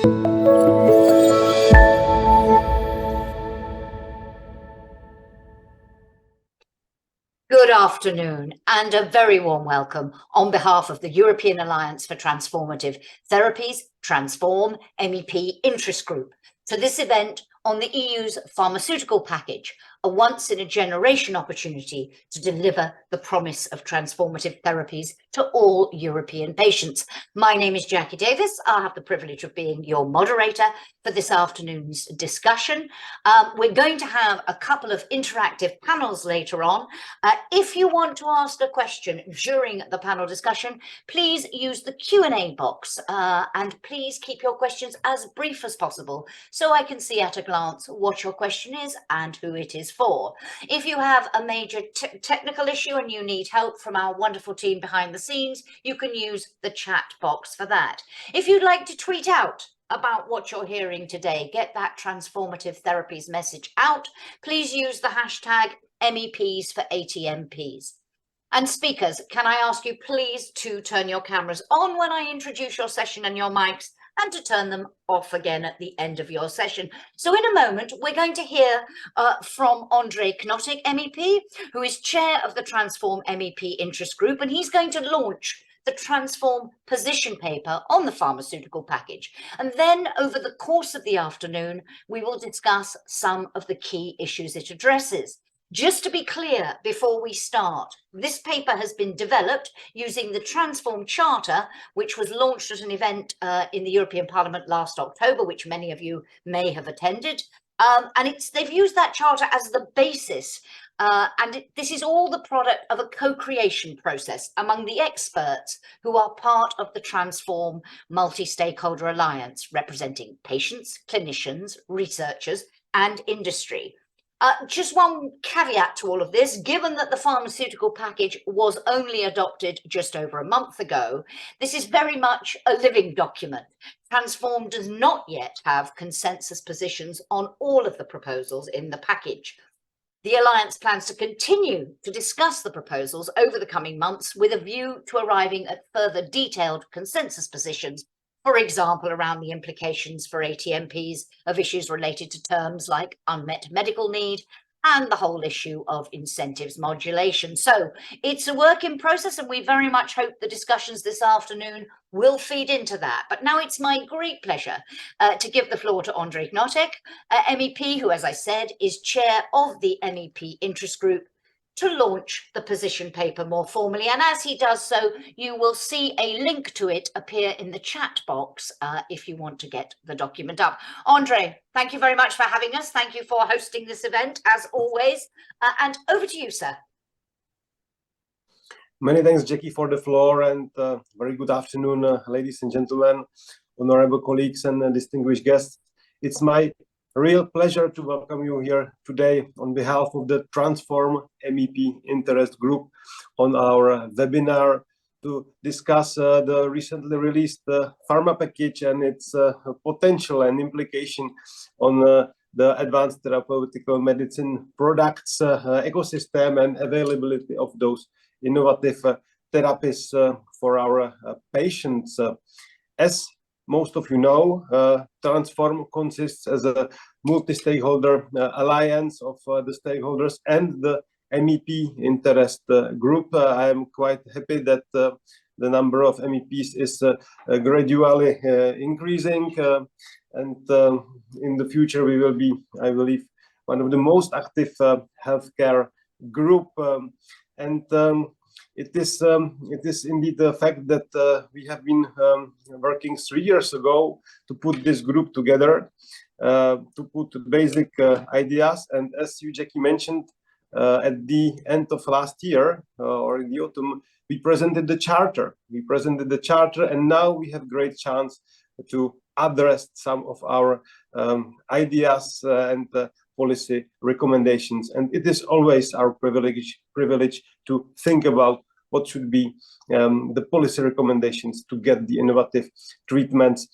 Good afternoon and a very warm welcome on behalf of the European Alliance for Transformative Therapies, Transform MEP Interest Group, to this event on the EU's pharmaceutical package, a once-in-a-generation opportunity to deliver the promise of transformative therapies to all European patients. My name is Jackie Davis. I have the privilege of being your moderator for this afternoon's discussion. We're going to have a couple of interactive panels later on. If you want to ask a question during the panel discussion, please use the Q&A box and please keep your questions as brief as possible so I can see at a glance what your question is and who it is for. If you have a major technical issue and you need help from our wonderful team behind the scenes, you can use the chat box for that. If you'd like to tweet out about what you're hearing today, get that transformative therapies message out, please use the hashtag MEPs for ATMPs. And speakers, can I ask you please to turn your cameras on when I introduce your session and your mics, and to turn them off again at the end of your session. So in a moment, we're going to hear from Andrei Knotek, MEP, who is chair of the Transform MEP Interest Group, and he's going to launch the Transform position paper on the pharmaceutical package. And then over the course of the afternoon, we will discuss some of the key issues it addresses. Just to be clear before we start, this paper has been developed using the Transform Charter, which was launched at an event in the European Parliament last October, which many of you may have attended. And they've used that charter as the basis. This is all the product of a co-creation process among the experts who are part of the Transform Multi-Stakeholder Alliance, representing patients, clinicians, researchers, and industry. Just one caveat to all of this, given that the pharmaceutical package was only adopted just over a month ago, this is very much a living document. Transform does not yet have consensus positions on all of the proposals in the package. The Alliance plans to continue to discuss the proposals over the coming months with a view to arriving at further detailed consensus positions, for example, around the implications for ATMPs of issues related to terms like unmet medical need and the whole issue of incentives modulation. So it's a work in process, and we very much hope the discussions this afternoon will feed into that. But now it's my great pleasure to give the floor to Andrei Knotek, MEP, who, as I said, is chair of the MEP Interest Group, to launch the position paper more formally. And as he does so, you will see a link to it appear in the chat box if you want to get the document up. Andrei, thank you very much for having us. Thank you for hosting this event, as always. And over to you, sir. Many thanks, Jackie, for the floor, and very good afternoon, ladies and gentlemen, honorable colleagues and distinguished guests. It's my real pleasure to welcome you here today on behalf of the Transform MEP Interest Group on our webinar to discuss the recently released pharma package and its potential and implication on the advanced therapeutical medicine products ecosystem and availability of those innovative therapies for our patients. As most of you know, Transform consists as a multi-stakeholder alliance of the stakeholders and the MEP interest group. I am quite happy that the number of MEPs is gradually increasing, and in the future we will be, I believe, one of the most active healthcare group. It is indeed the fact that we have been working 3 years ago to put this group together, to put basic ideas. And as you, Jackie, mentioned, at the end of last year or in the autumn, we presented the charter. And now we have great chance to address some of our ideas and policy recommendations. And it is always our privilege to think about what should be the policy recommendations to get the innovative treatments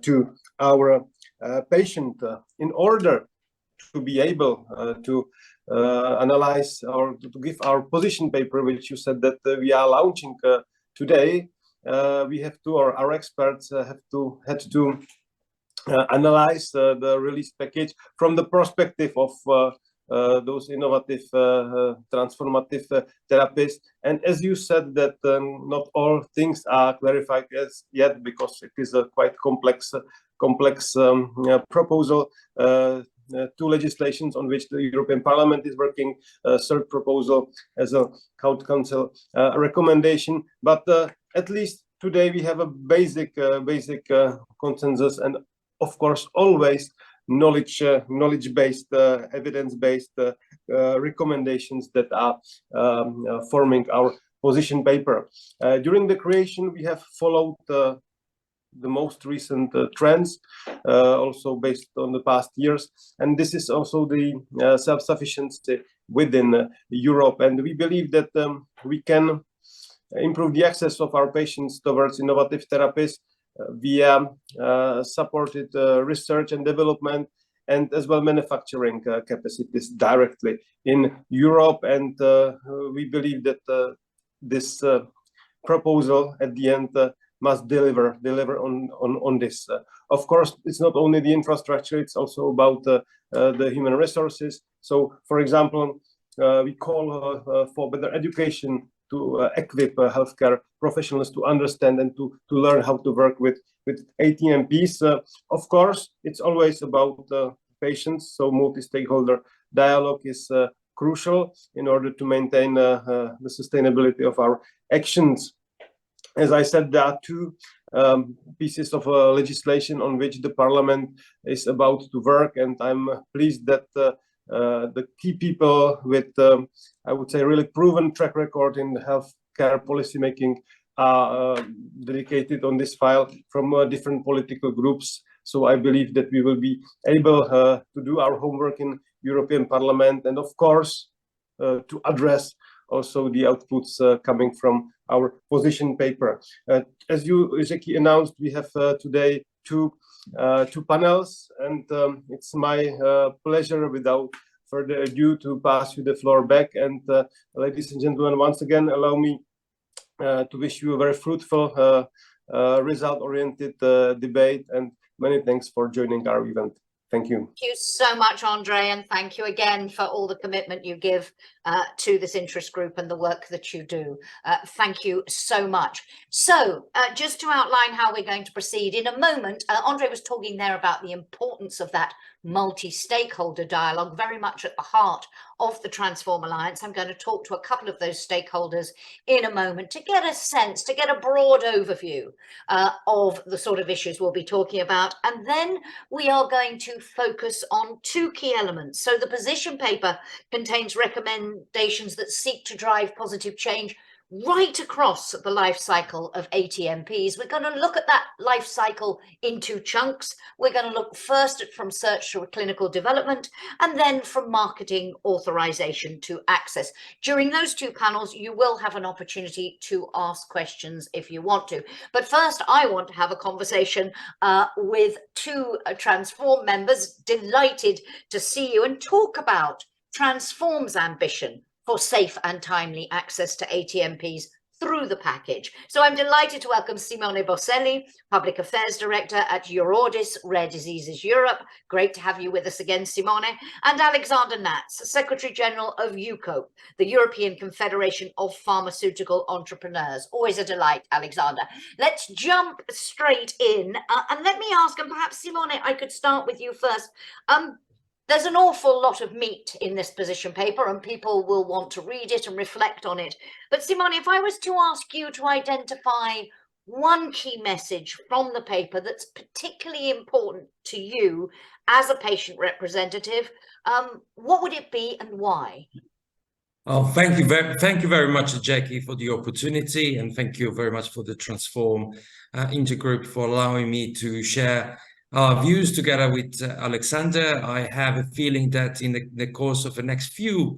to our patient. In order to be able to analyze or to give our position paper, which you said that we are launching today, we have to, or our experts had to analyze the release package from the perspective of those innovative transformative therapies. And as you said, that not all things are clarified as yet, because it is a quite complex proposal. Two legislations on which the European Parliament is working, third proposal as a Council recommendation. But at least today we have a basic consensus, and of course always knowledge-based, evidence-based recommendations that are forming our position paper. During the creation, we have followed the most recent trends, also based on the past years, and this is also the self-sufficiency within Europe. And we believe that we can improve the access of our patients towards innovative therapies via supported research and development, and as well manufacturing capacities directly in Europe. And we believe that this proposal at the end must deliver on this. Of course, it's not only the infrastructure, it's also about the human resources. So, for example, we call for better education to equip healthcare professionals to understand and to learn how to work with ATMPs. Of course, it's always about patients, so multi-stakeholder dialogue is crucial in order to maintain the sustainability of our actions. As I said, there are two pieces of legislation on which the Parliament is about to work, and I'm pleased that the key people with, I would say, really proven track record in healthcare policymaking are dedicated on this file from different political groups. So I believe that we will be able to do our homework in European Parliament, and of course to address also the outputs coming from our position paper. As you, Jackie, announced, we have today two panels, and it's my pleasure, without further ado, to pass you the floor back. And ladies and gentlemen, once again, allow me to wish you a very fruitful, result-oriented debate, and many thanks for joining our event. Thank you. Thank you so much, Andre, and thank you again for all the commitment you give to this interest group and the work that you do. Thank you so much. So just to outline how we're going to proceed, in a moment, Andre was talking there about the importance of that multi-stakeholder dialogue, very much at the heart of the Transform Alliance. I'm going to talk to a couple of those stakeholders in a moment to get a sense, to get a broad overview of the sort of issues we'll be talking about. And then we are going to focus on two key elements. So the position paper contains recommendations that seek to drive positive change right across the life cycle of ATMPs. We're going to look at that life cycle in two chunks. We're going to look first at from search to clinical development, and then from marketing authorization to access. During those two panels, you will have an opportunity to ask questions if you want to. But first, I want to have a conversation with two Transform members. Delighted to see you and talk about Transform's ambition for safe and timely access to ATMPs through the package. So I'm delighted to welcome Simone Boselli, Public Affairs Director at Eurordis Rare Diseases Europe. Great to have you with us again, Simone. And Alexander Natz, Secretary General of EUCOPE, the European Confederation of Pharmaceutical Entrepreneurs. Always a delight, Alexander. Let's jump straight in. And let me ask, and perhaps Simone, I could start with you first. There's an awful lot of meat in this position paper, and people will want to read it and reflect on it. But Simone, if I was to ask you to identify one key message from the paper that's particularly important to you as a patient representative, what would it be and why? Oh, thank you very much, Jackie, for the opportunity, and thank you very much for the Transform Intergroup for allowing me to share our views together with Alexander. I have a feeling that in the course of the next few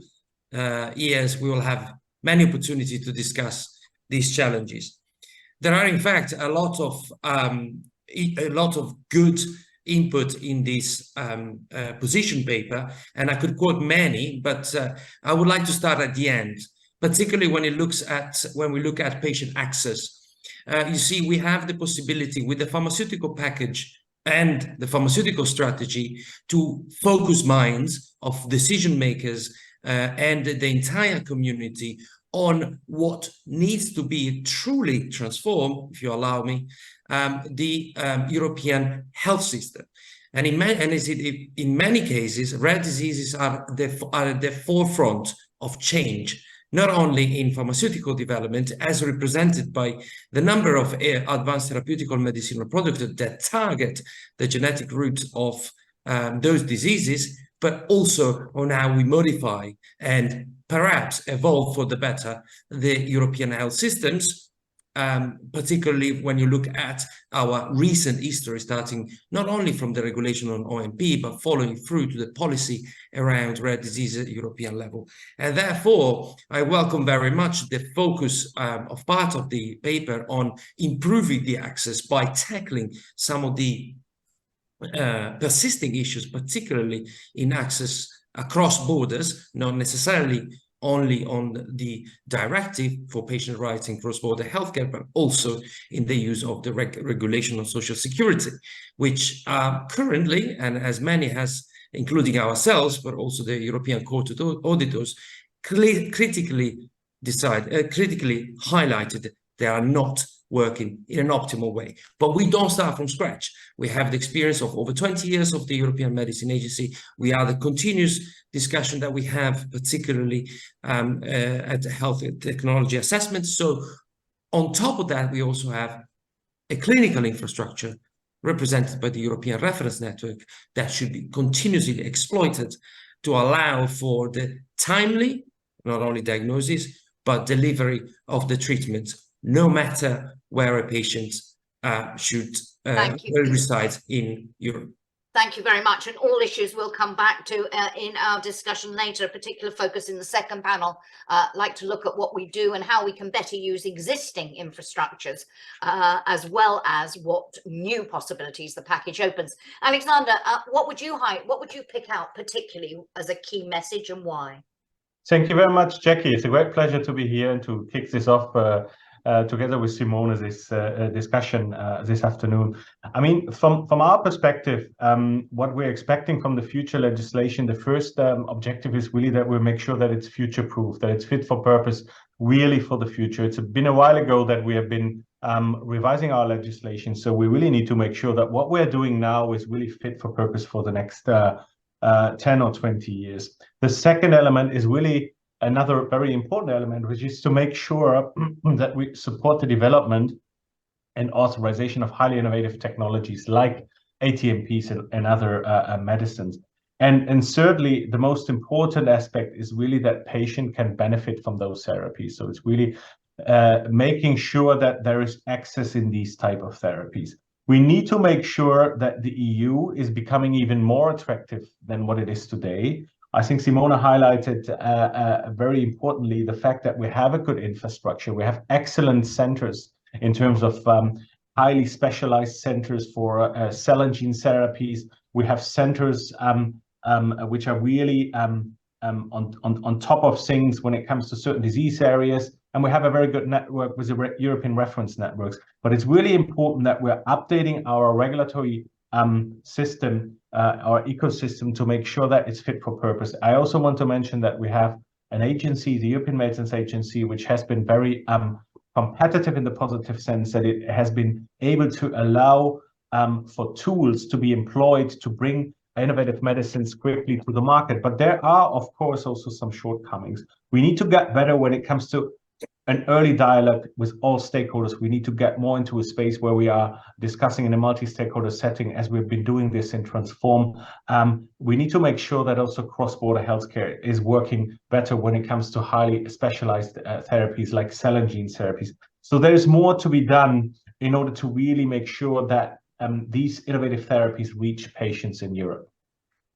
years, we will have many opportunities to discuss these challenges. There are, in fact, a lot of good input in this position paper, and I could quote many, but I would like to start at the end, particularly when we look at patient access. You see, we have the possibility with the pharmaceutical package and the pharmaceutical strategy to focus minds of decision makers and the entire community on what needs to be truly transformed, if you allow me, the European health system. And in many cases, rare diseases are at the forefront of change, not only in pharmaceutical development, as represented by the number of advanced therapeutical medicinal products that target the genetic roots of those diseases, but also on how we modify and perhaps evolve for the better the European health systems, particularly when you look at our recent history, starting not only from the regulation on OMP, but following through to the policy around rare disease at European level. And therefore, I welcome very much the focus of part of the paper on improving the access by tackling some of the persisting issues, particularly in access across borders, not necessarily only on the directive for patient rights in cross-border healthcare, but also in the use of the regulation on social security, which currently, and as many has, including ourselves, but also the European Court of Auditors, critically highlighted they are not working in an optimal way. But we don't start from scratch. We have the experience of over 20 years of the European Medicine Agency. We are the continuous discussion that we have, particularly at the health and technology assessment. So on top of that, we also have a clinical infrastructure represented by the European Reference Network that should be continuously exploited to allow for the timely, not only diagnosis, but delivery of the treatment, no matter where a patient should reside in Europe. Thank you very much. And all issues we'll come back to in our discussion later, a particular focus in the second panel, like to look at what we do and how we can better use existing infrastructures, as well as what new possibilities the package opens. Alexander, what would you pick out particularly as a key message and why? Thank you very much, Jackie. It's a great pleasure to be here and to kick this off together with Simona, this discussion this afternoon. I mean, from our perspective, what we're expecting from the future legislation, the first objective is really that we'll make sure that it's future-proof, that it's fit for purpose, really for the future. It's been a while ago that we have been revising our legislation, so we really need to make sure that what we're doing now is really fit for purpose for the next 10 or 20 years. The second element is really another very important element, which is to make sure that we support the development and authorization of highly innovative technologies like ATMPs and other medicines. And thirdly, the most important aspect is really that patient can benefit from those therapies. So it's really making sure that there is access in these type of therapies. We need to make sure that the EU is becoming even more attractive than what it is today. I think Simona highlighted very importantly the fact that we have a good infrastructure. We have excellent centers in terms of highly specialized centers for cell and gene therapies. We have centers which are really on top of things when it comes to certain disease areas. And we have a very good network with the European reference networks. But it's really important that we're updating our regulatory system, our ecosystem, to make sure that it's fit for purpose. I also want to mention that we have an agency, the European Medicines Agency, which has been very competitive in the positive sense that it has been able to allow for tools to be employed to bring innovative medicines quickly to the market. But there are, of course, also some shortcomings. We need to get better when it comes to an early dialogue with all stakeholders. We need to get more into a space where we are discussing in a multi-stakeholder setting, as we've been doing this in Transform. We need to make sure that also cross-border healthcare is working better when it comes to highly specialized therapies like cell and gene therapies. So there's more to be done in order to really make sure that these innovative therapies reach patients in Europe.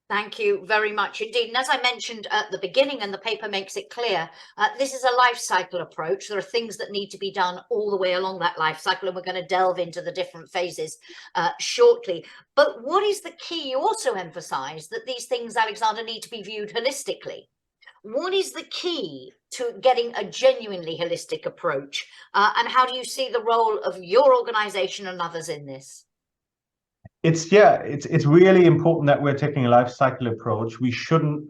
Thank you very much indeed. And as I mentioned at the beginning, and the paper makes it clear, this is a life cycle approach. There are things that need to be done all the way along that life cycle, and we're going to delve into the different phases shortly. But what is the key? You also emphasize that these things, Alexander, need to be viewed holistically. What is the key to getting a genuinely holistic approach? And how do you see the role of your organization and others in this? it's really important that we're taking a life cycle approach. We shouldn't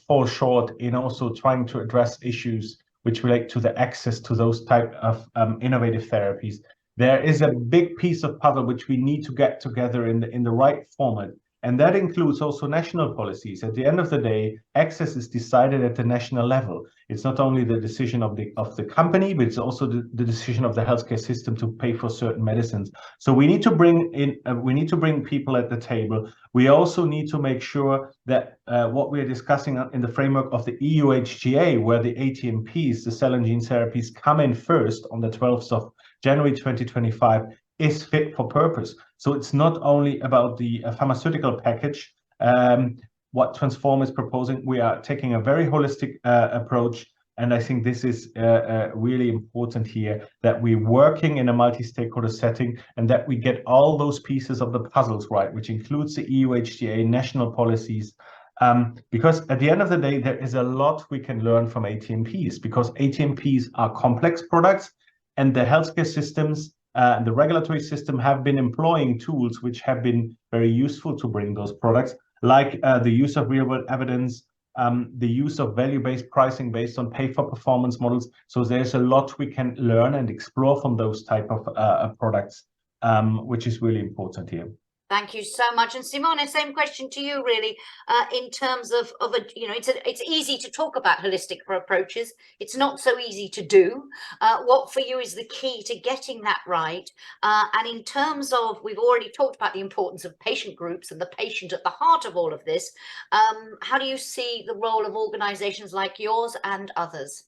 fall short in also trying to address issues which relate to the access to those type of innovative therapies. There is a big piece of puzzle which we need to get together in the right format, and that includes also national policies. At the end of the day, access is decided at the national level. It's not only the decision of the company, but it's also the decision of the healthcare system to pay for certain medicines. So we need to bring people at the table. We also need to make sure that what we are discussing in the framework of the EU HTA, where the ATMPs, the cell and gene therapies, come in first on the 12th of January 2025, is fit for purpose. So it's not only about the pharmaceutical package. What Transform is proposing, we are taking a very holistic approach. And I think this is really important here, that we're working in a multi-stakeholder setting and that we get all those pieces of the puzzles right, which includes the EU HTA, national policies, because at the end of the day, there is a lot we can learn from ATMPs, because ATMPs are complex products, and the healthcare systems and the regulatory system have been employing tools which have been very useful to bring those products, like the use of real-world evidence, the use of value-based pricing based on pay-for-performance models. So there's a lot we can learn and explore from those type of products, which is really important here. Thank you so much. And Simone, same question to you, really, in terms of it's easy to talk about holistic approaches. It's not so easy to do. What for you is the key to getting that right? And in terms of, we've already talked about the importance of patient groups and the patient at the heart of all of this. How do you see the role of organizations like yours and others?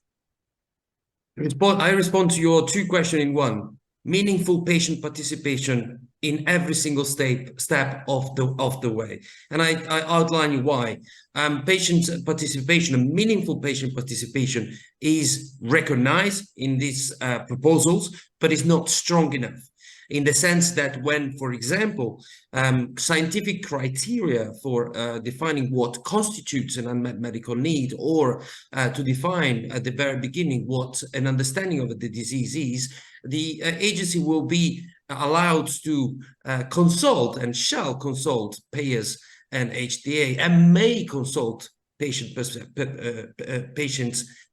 I respond to your two questions in one. Meaningful patient participation in every single step of the way, and I outline you why. Patient participation and meaningful patient participation is recognized in these proposals, but is not strong enough, in the sense that when, for example, scientific criteria for defining what constitutes an unmet medical need, or to define at the very beginning what an understanding of the disease is, the agency will be allowed to consult and shall consult payers and HTA, and may consult patients,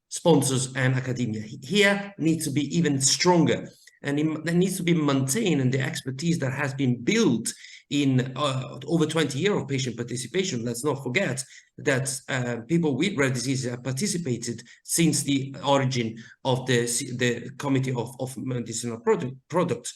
sponsors, and academia. Here needs to be even stronger, and there needs to be maintained, and the expertise that has been built in over 20 years of patient participation. Let's not forget that people with rare diseases have participated since the origin of the Committee of Medicinal Products.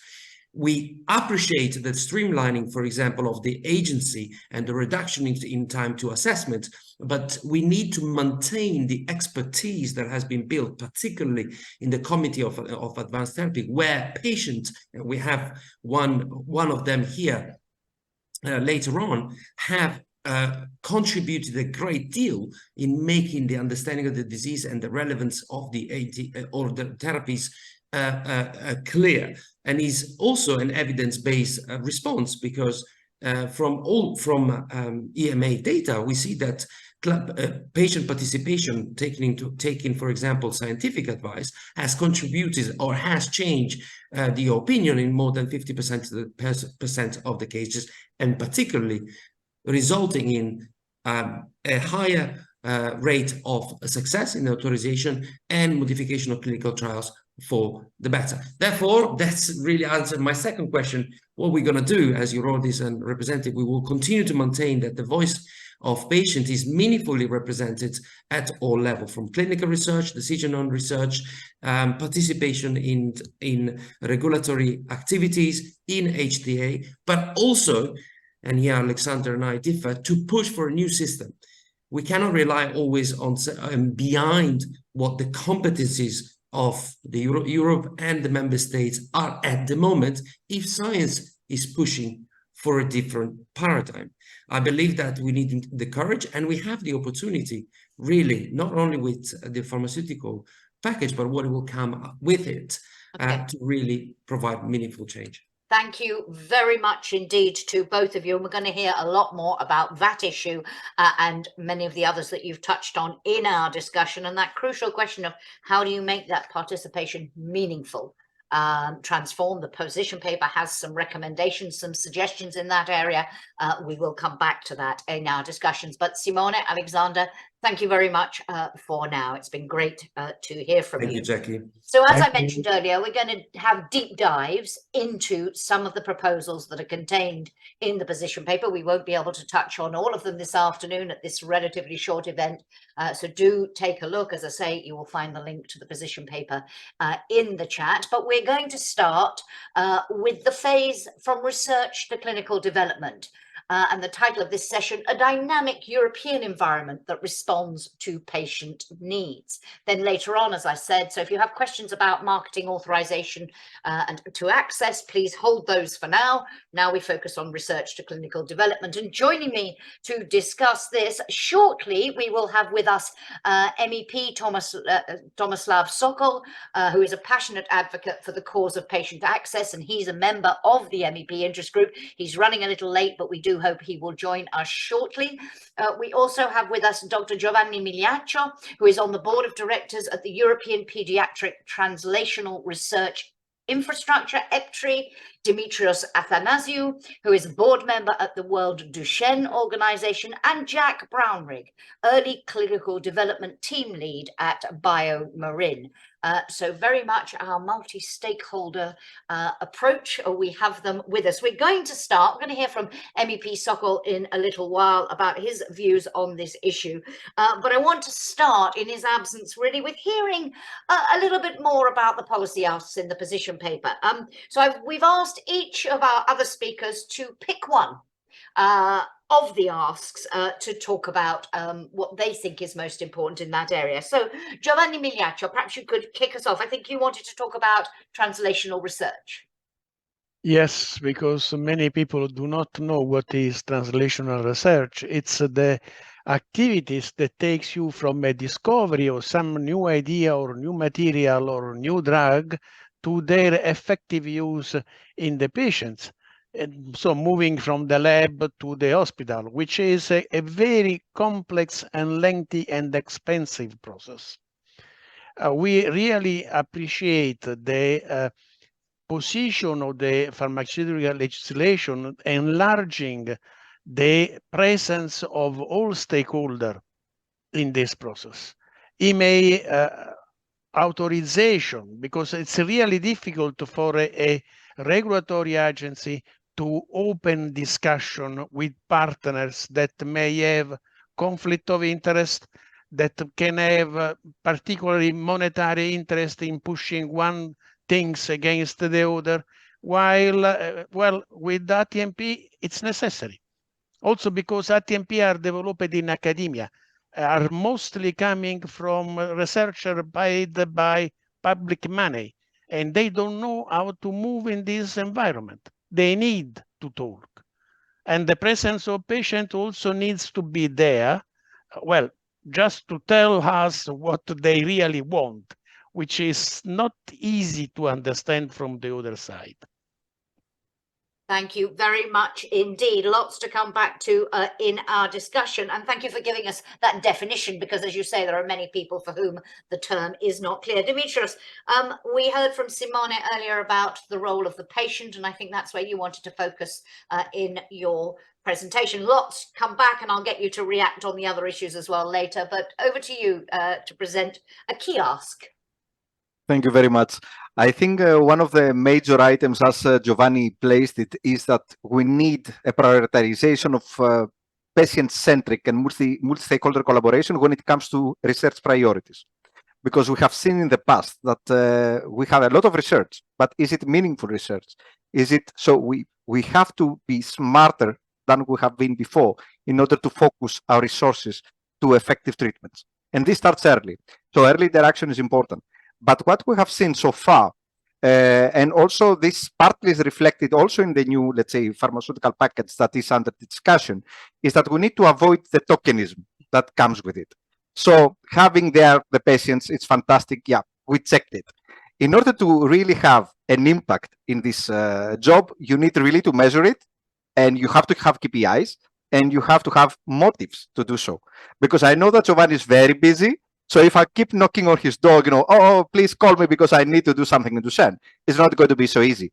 We appreciate the streamlining, for example, of the agency and the reduction in time to assessment, but we need to maintain the expertise that has been built, particularly in the Committee of Advanced Therapy, where patients, we have one of them here later on, have contributed a great deal in making the understanding of the disease and the relevance of the therapies clear, and is also an evidence-based response, because from EMA data we see that patient participation, taking for example scientific advice, has contributed or has changed the opinion in more than 50% of the cases, and particularly resulting in a higher rate of success in authorization and modification of clinical trials for the better. Therefore, that's really answered my second question. What we're going to do as urologists and representative, we will continue to maintain that the voice of patients is meaningfully represented at all levels, from clinical research, decision on research, participation in regulatory activities, in HTA, but also, and here Alexander and I differ, to push for a new system. We cannot rely always on behind what the competencies of the Europe and the member states are at the moment, if science is pushing for a different paradigm. I believe that we need the courage, and we have the opportunity, really, not only with the pharmaceutical package, but what will come with it, to really provide meaningful change. Thank you very much indeed to both of you. And we're going to hear a lot more about that issue and many of the others that you've touched on in our discussion, and that crucial question of how do you make that participation meaningful Transform. The position paper has some recommendations, some suggestions in that area. We will come back to that in our discussions. But Simone, Alexander, thank you very much for now. It's been great to hear from you. Thank you, Jackie. So as Thank I mentioned earlier, we're going to have deep dives into some of the proposals that are contained in the position paper. We won't be able to touch on all of them this afternoon at this relatively short event. So do take a look. As I say, you will find the link to the position paper in the chat. But we're going to start with the phase from research to clinical development. And the title of this session, A Dynamic European Environment that Responds to Patient Needs. Then later on, as I said, so if you have questions about marketing authorization and to access, please hold those for now. Now we focus on research to clinical development. And joining me to discuss this shortly, we will have with us MEP Tomislav Sokol, who is a passionate advocate for the cause of patient access, and he's a member of the MEP interest group. He's running a little late, but we do hope he will join us shortly. We also have with us Dr. Giovanni Migliaccio, who is on the board of directors at the European Pediatric Translational Research Infrastructure, EPTRI, Dimitrios Athanasiou, who is a board member at the World Duchenne Organization, and Jack Brownrigg, early clinical development team lead at BioMarin. So very much our multi-stakeholder approach. We have them with us. We're going to start. We're going to hear from MEP Sokol in a little while about his views on this issue. But I want to start in his absence really with hearing a little bit more about the policy asks in the position paper. We've asked each of our other speakers to pick one of the asks to talk about what they think is most important in that area. So Giovanni Migliaccio, perhaps you could kick us off. I think you wanted to talk about translational research. Yes, because many people do not know what is translational research. It's the activities that takes you from a discovery of some new idea or new material or new drug to their effective use in the patients. And so moving from the lab to the hospital, which is a very complex and lengthy and expensive process. We really appreciate the position of the pharmaceutical legislation enlarging the presence of all stakeholders in this process. EMA authorization, because it's really difficult for a regulatory agency to open discussion with partners that may have conflict of interest, that can have particularly monetary interest in pushing one things against the other, while well, with ATMP it's necessary. Also because ATMP are developed in academia, are mostly coming from researchers paid by public money, and they don't know how to move in this environment. They need to talk. And the presence of patient also needs to be there, well, just to tell us what they really want, which is not easy to understand from the other side. Thank you very much indeed. Lots to come back to in our discussion. And thank you for giving us that definition, because as you say, there are many people for whom the term is not clear. Dimitrios, we heard from Simone earlier about the role of the patient, and I think that's where you wanted to focus in your presentation. Lots come back, and I'll get you to react on the other issues as well later. But over to you to present a key ask. Thank you very much. I think one of the major items, as Giovanni placed it, is that we need a prioritization of patient-centric and multi-stakeholder collaboration when it comes to research priorities. Because we have seen in the past that we have a lot of research, but is it meaningful research? Is it so we have to be smarter than we have been before in order to focus our resources to effective treatments. And this starts early. So early interaction is important. But what we have seen so far, and also this partly is reflected also in the new, let's say, pharmaceutical package that is under discussion, is that we need to avoid the tokenism that comes with it. So having there the patients, it's fantastic. Yeah, we checked it. In order to really have an impact in this job, you need really to measure it, and you have to have KPIs, and you have to have motives to do so. Because I know that Giovanni is very busy, So if I keep knocking on his door, oh, please call me because I need to do something in Duchenne, it's not going to be so easy.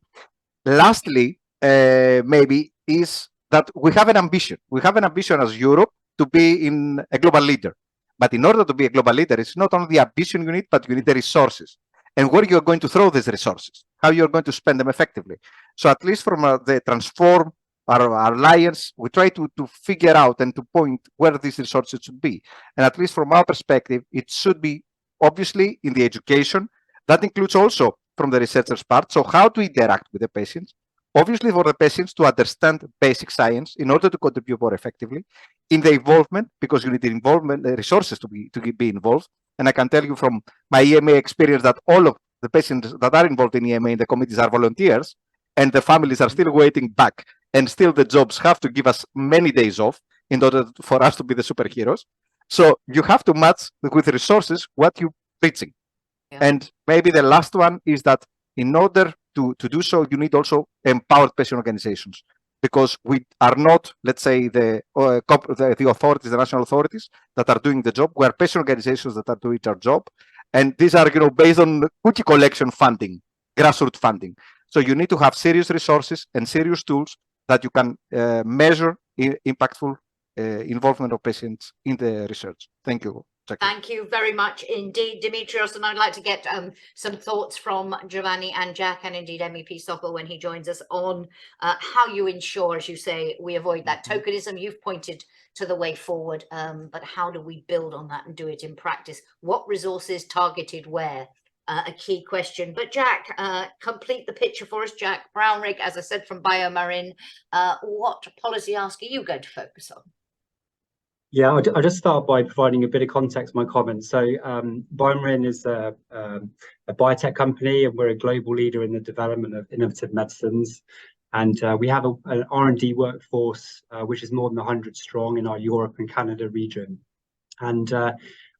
Lastly, maybe is that we have an ambition. We have an ambition as Europe to be in a global leader. But in order to be a global leader, it's not only the ambition you need, but you need the resources. And where you're going to throw these resources, how you're going to spend them effectively. So at least from the Transform, our alliance, we try to figure out and to point where these resources should be. And at least from our perspective, it should be obviously in the education. That includes also from the researchers' part. So how to interact with the patients, obviously for the patients to understand basic science in order to contribute more effectively, in the involvement, because you need the involvement, the resources to be involved. And I can tell you from my EMA experience that all of the patients that are involved in EMA in the committees are volunteers, and the families are still waiting back, and still the jobs have to give us many days off in order for us to be the superheroes. So you have to match with resources what you're preaching. Yeah. And maybe the last one is that in order to do so, you need also empowered patient organizations, because we are not, let's say, the authorities, the national authorities that are doing the job. We are patient organizations that are doing our job. And these are, based on cookie collection funding, grassroots funding. So you need to have serious resources and serious tools that you can measure impactful involvement of patients in the research. Thank you. Thank you very much indeed, Dimitrios. And I'd like to get some thoughts from Giovanni and Jack, and indeed MEP Sokol when he joins us, on how you ensure, as you say, we avoid that tokenism. You've pointed to the way forward, but how do we build on that and do it in practice? What resources targeted where? A key question. But Jack, complete the picture for us. Jack Brownrigg, as I said, from BioMarin. What policy ask are you going to focus on? Yeah, I'll just start by providing a bit of context to my comments. So BioMarin is a biotech company, and we're a global leader in the development of innovative medicines. And we have an R&D workforce which is more than 100 strong in our Europe and Canada region. And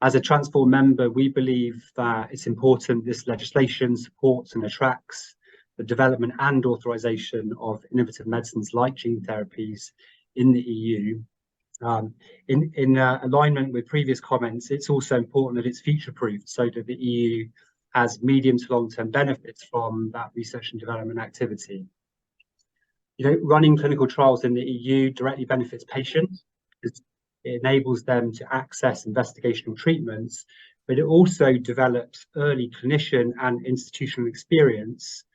as a Transform member, we believe that it's important this legislation supports and attracts the development and authorization of innovative medicines like gene therapies in the EU. In alignment with previous comments, it's also important that it's future-proofed so that the EU has medium to long-term benefits from that research and development activity. Running clinical trials in the EU directly benefits patients. It enables them to access investigational treatments, but it also develops early clinician and institutional experience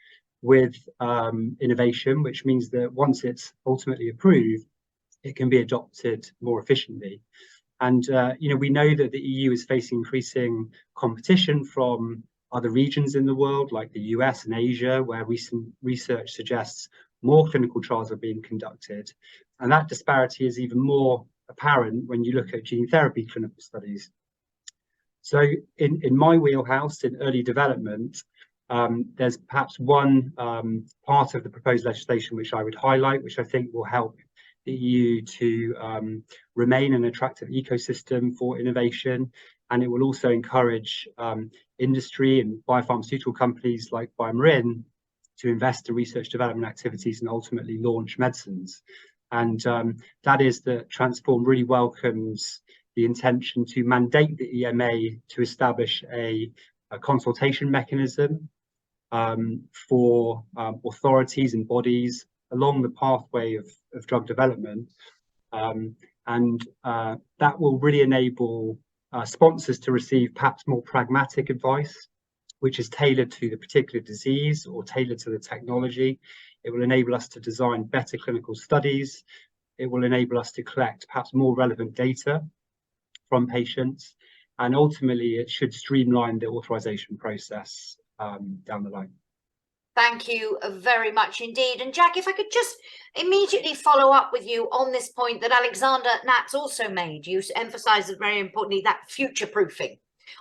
with innovation, which means that once it's ultimately approved, it can be adopted more efficiently. And we know that the EU is facing increasing competition from other regions in the world, like the US and Asia, where recent research suggests more clinical trials are being conducted. And that disparity is even more apparent when you look at gene therapy clinical studies. So in my wheelhouse in early development, there's perhaps one part of the proposed legislation which I would highlight, which I think will help the EU to remain an attractive ecosystem for innovation, and it will also encourage industry and biopharmaceutical companies like BioMarin to invest in research development activities and ultimately launch medicines. And that is that Transform really welcomes the intention to mandate the EMA to establish a consultation mechanism for authorities and bodies along the pathway of drug development. And that will really enable sponsors to receive perhaps more pragmatic advice, which is tailored to the particular disease or tailored to the technology. It will enable us to design better clinical studies. It will enable us to collect perhaps more relevant data from patients. And ultimately, it should streamline the authorization process down the line. Thank you very much indeed. And Jack, if I could just immediately follow up with you on this point that Alexander Natz also made. You emphasized very importantly that future-proofing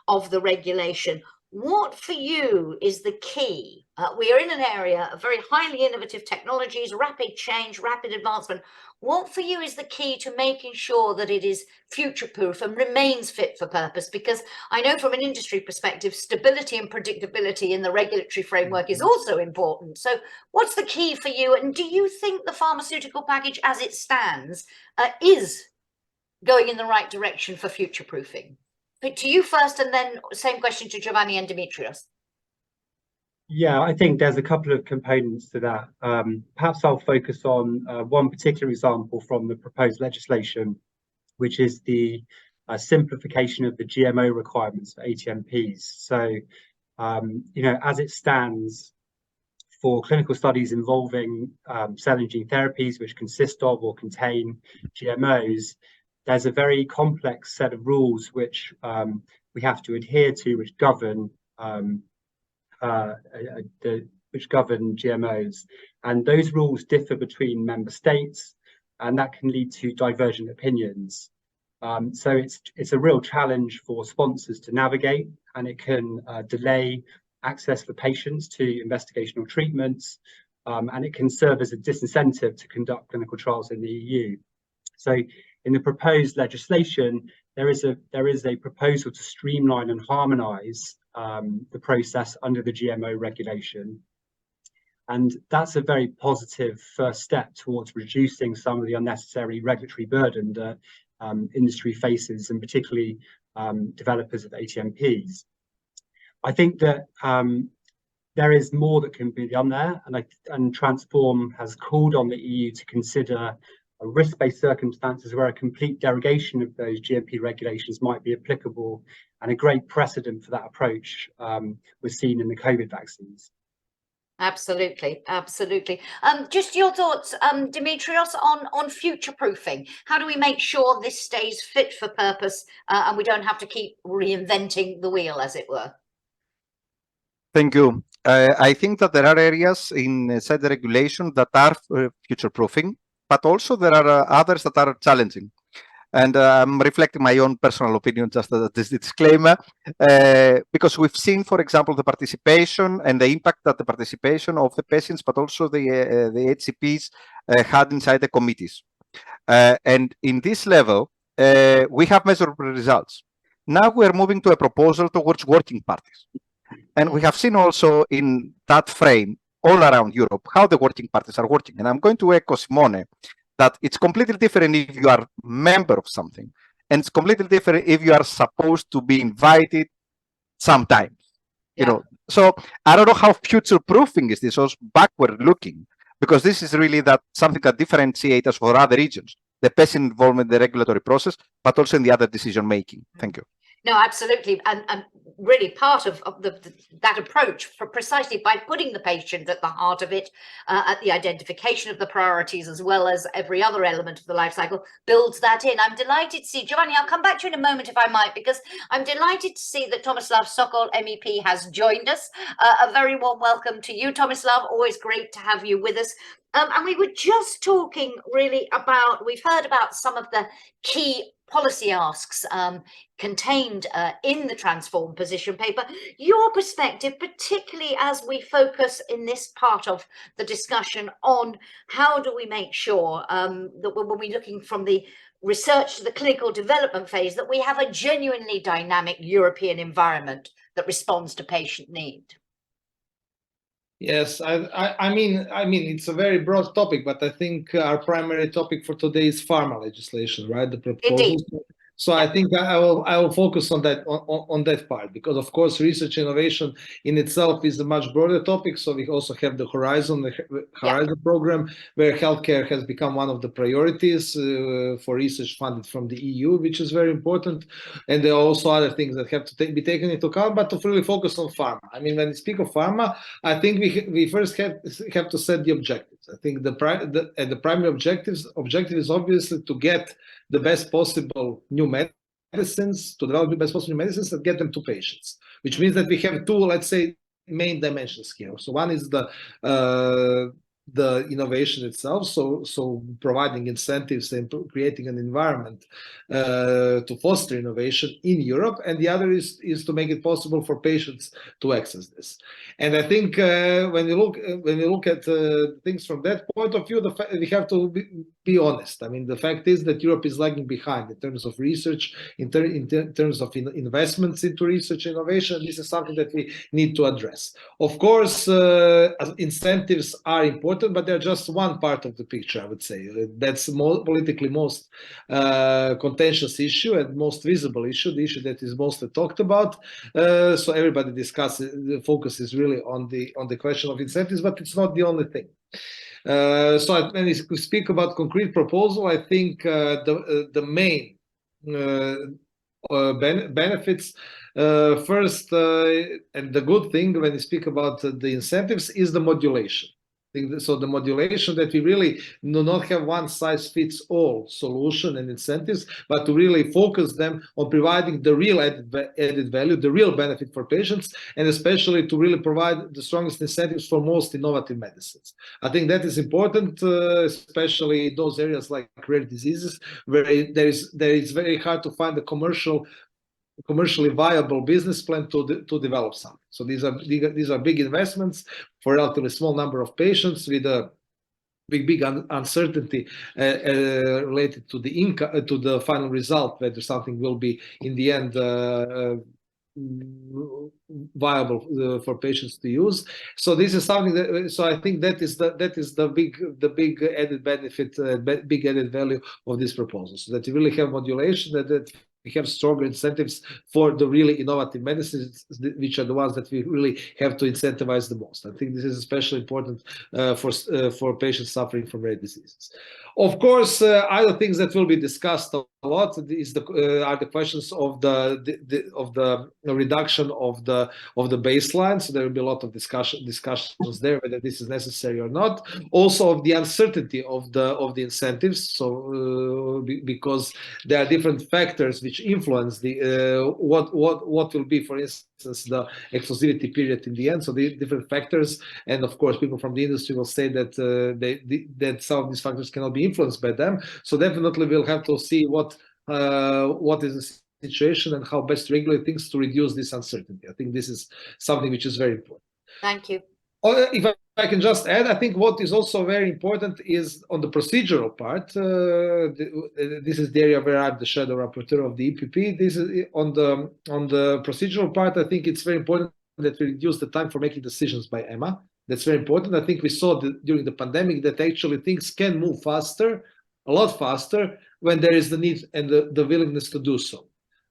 of the regulation. What for you is the key? We are in an area of very highly innovative technologies, rapid change, rapid advancement. What for you is the key to making sure that it is future-proof and remains fit for purpose? Because I know from an industry perspective, stability and predictability in the regulatory framework is also important. So what's the key for you? And do you think the pharmaceutical package as it stands is going in the right direction for future-proofing? to you first, and then same question to Giovanni and Dimitrios. Yeah, I think there's a couple of components to that. Perhaps I'll focus on one particular example from the proposed legislation, which is the simplification of the GMO requirements for ATMPs. So, as it stands for clinical studies involving cell and gene therapies, which consist of or contain GMOs, there's a very complex set of rules which we have to adhere to, which govern GMOs, and those rules differ between member states, and that can lead to divergent opinions. So it's a real challenge for sponsors to navigate, and it can delay access for patients to investigational treatments, and it can serve as a disincentive to conduct clinical trials in the EU. So in the proposed legislation, there is a proposal to streamline and harmonise the process under the GMO regulation. And that's a very positive first step towards reducing some of the unnecessary regulatory burden that industry faces, and particularly developers of ATMPs. I think that there is more that can be done there, and Transform has called on the EU to consider risk-based circumstances where a complete derogation of those GMP regulations might be applicable, and a great precedent for that approach was seen in the COVID vaccines. Absolutely, absolutely. Just your thoughts, Dimitrios, on future-proofing. How do we make sure this stays fit for purpose, and we don't have to keep reinventing the wheel, as it were? Thank you. I think that there are areas inside the regulation that are future-proofing, but also there are others that are challenging. And I'm reflecting my own personal opinion, just as this disclaimer, because we've seen, for example, the participation and the impact that the participation of the patients, but also the HCPs had inside the committees. And in this level, we have measurable results. Now we're moving to a proposal towards working parties. And we have seen also in that frame all around Europe how the working parties are working. And I'm going to echo Simone that it's completely different if you are a member of something, and it's completely different if you are supposed to be invited sometimes. Yeah. So I don't know how future-proofing is this, or backward-looking, because this is really something that differentiates us for other regions, the patient involvement in the regulatory process, but also in the other decision-making. Thank you. No, absolutely, and really part of that approach, precisely by putting the patient at the heart of it, at the identification of the priorities, as well as every other element of the life cycle, builds that in. I'm delighted to see, Giovanni, I'll come back to you in a moment if I might, because I'm delighted to see that Tomislav Sokol, MEP, has joined us. A very warm welcome to you, Tomislav. Always great to have you with us. And we were just talking really about, we've heard about some of the key policy asks contained in the Transform position paper. Your perspective, particularly as we focus in this part of the discussion on how do we make sure that when we're looking from the research to the clinical development phase, that we have a genuinely dynamic European environment that responds to patient need. Yes, I mean, it's a very broad topic, but I think our primary topic for today is pharma legislation, right? The proposals. Indeed. So I think I will focus on that part, because of course research innovation in itself is a much broader topic. So we also have the Horizon program, where healthcare has become one of the priorities for research funded from the EU, which is very important. And there are also other things that have to be taken into account, but to really focus on pharma. I mean, when we speak of pharma, I think we first have to set the objectives. I think the primary objective is obviously to get the best possible new medicines, to develop the best possible new medicines and get them to patients, which means that we have two, let's say, main dimensions here. So one is the innovation itself, so providing incentives and creating an environment to foster innovation in Europe, and the other is to make it possible for patients to access this. And I think when you look at things from that point of view, we have to be honest. I mean, the fact is that Europe is lagging behind in terms of research, in terms of investments into research and innovation. This is something that we need to address. Of course, incentives are important, but they're just one part of the picture, I would say. That's politically most contentious issue and most visible issue, the issue that is mostly talked about. So everybody discusses, the focus is really on the question of incentives, but it's not the only thing. So when we speak about concrete proposal, I think the main benefits, first, and the good thing when we speak about the incentives is the modulation. So the modulation, that we really do not have one size fits all solution and incentives, but to really focus them on providing the real added value, the real benefit for patients, and especially to really provide the strongest incentives for most innovative medicines. I think that is important, especially in those areas like rare diseases, where there is very hard to find a commercially viable business plan to develop something. So these are big investments for a relatively small number of patients with a big uncertainty related to the income, to the final result, whether something will be in the end viable for patients to use. So this is something that, so I think that is the big added benefit, big added value of this proposal, so that you really have modulation, that we have stronger incentives for the really innovative medicines, which are the ones that we really have to incentivize the most. I think this is especially important for patients suffering from rare diseases. Of course, other things that will be discussed a lot is are the questions of the reduction of the baseline. So there will be a lot of discussions there, whether this is necessary or not. Also of the uncertainty of the incentives. So because there are different factors which influence the what will be, for instance, the exclusivity period in the end. So the different factors, and of course, people from the industry will say that that some of these factors cannot be influenced by them. So definitely, we'll have to see what is the situation and how best to regulate things to reduce this uncertainty. I think this is something which is very important. Thank you. If I can just add, I think what is also very important is on the procedural part. This is the area where I'm the shadow rapporteur of the EPP. This is on the procedural part. I think it's very important that we reduce the time for making decisions by EMA. That's very important. I think we saw during the pandemic that actually things can move faster, a lot faster, when there is the need and the willingness to do so.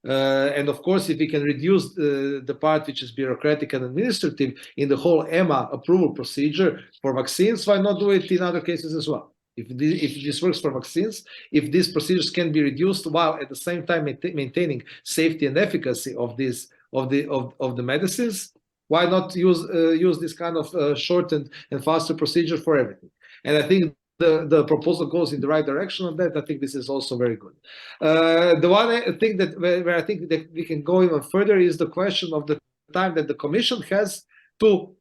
And of course, if we can reduce the part which is bureaucratic and administrative in the whole EMA approval procedure for vaccines, why not do it in other cases as well? If this works for vaccines, if these procedures can be reduced while at the same time maintaining safety and efficacy of the medicines, why not use this kind of shortened and faster procedure for everything? And I think the proposal goes in the right direction on that. I think this is also very good. The one thing that where I think that we can go even further is the question of the time that the Commission has to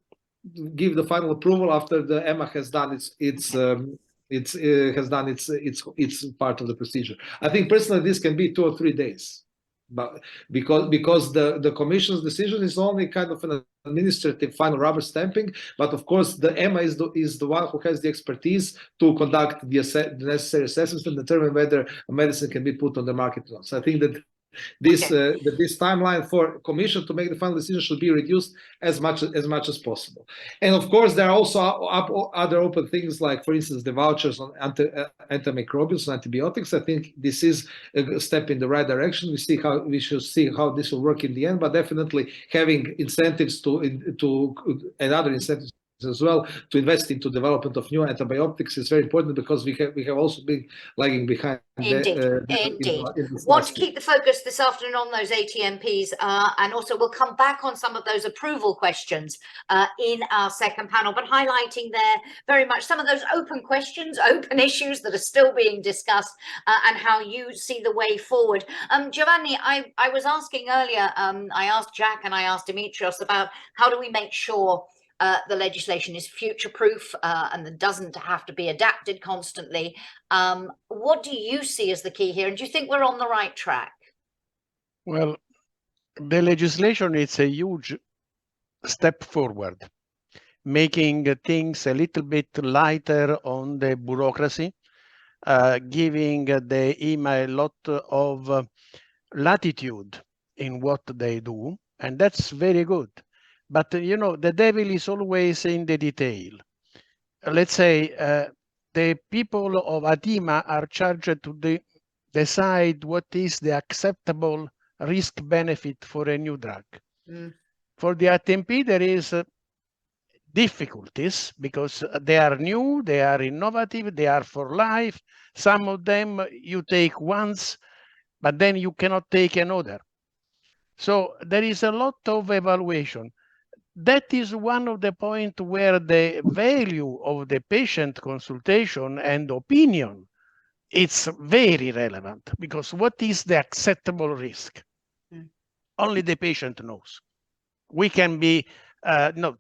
give the final approval after the EMA has done its part of the procedure. I think personally this can be 2 or 3 days, but because the Commission's decision is only kind of an administrative final rubber stamping, but of course the EMA is the one who has the expertise to conduct the necessary assessments and determine whether a medicine can be put on the market or not. So I think that this this timeline for Commission to make the final decision should be reduced as much as possible. And of course, there are also other open things, like, for instance, the vouchers on antimicrobials and antibiotics. I think this is a step in the right direction. We should see how this will work in the end, but definitely having incentives and other incentives as well to invest into development of new antibiotics is very important, because we have also been lagging behind. Indeed. Want to keep the focus this afternoon on those ATMPs, and also we'll come back on some of those approval questions in our second panel, but highlighting there very much some of those open questions, open issues that are still being discussed, and how you see the way forward. Giovanni, I was asking earlier, I asked Jack and I asked Dimitrios about how do we make sure the legislation is future-proof and that doesn't have to be adapted constantly. What do you see as the key here? And do you think we're on the right track? Well, the legislation is a huge step forward, making things a little bit lighter on the bureaucracy, giving the EMA a lot of latitude in what they do, and that's very good. But the devil is always in the detail. Let's say the people of ATIMA are charged to decide what is the acceptable risk benefit for a new drug. For the ATMP, there is difficulties because they are new, they are innovative, they are for life. Some of them you take once, but then you cannot take another. So there is a lot of evaluation. That is one of the points where the value of the patient consultation and opinion is very relevant, because what is the acceptable risk? Only the patient knows. We can be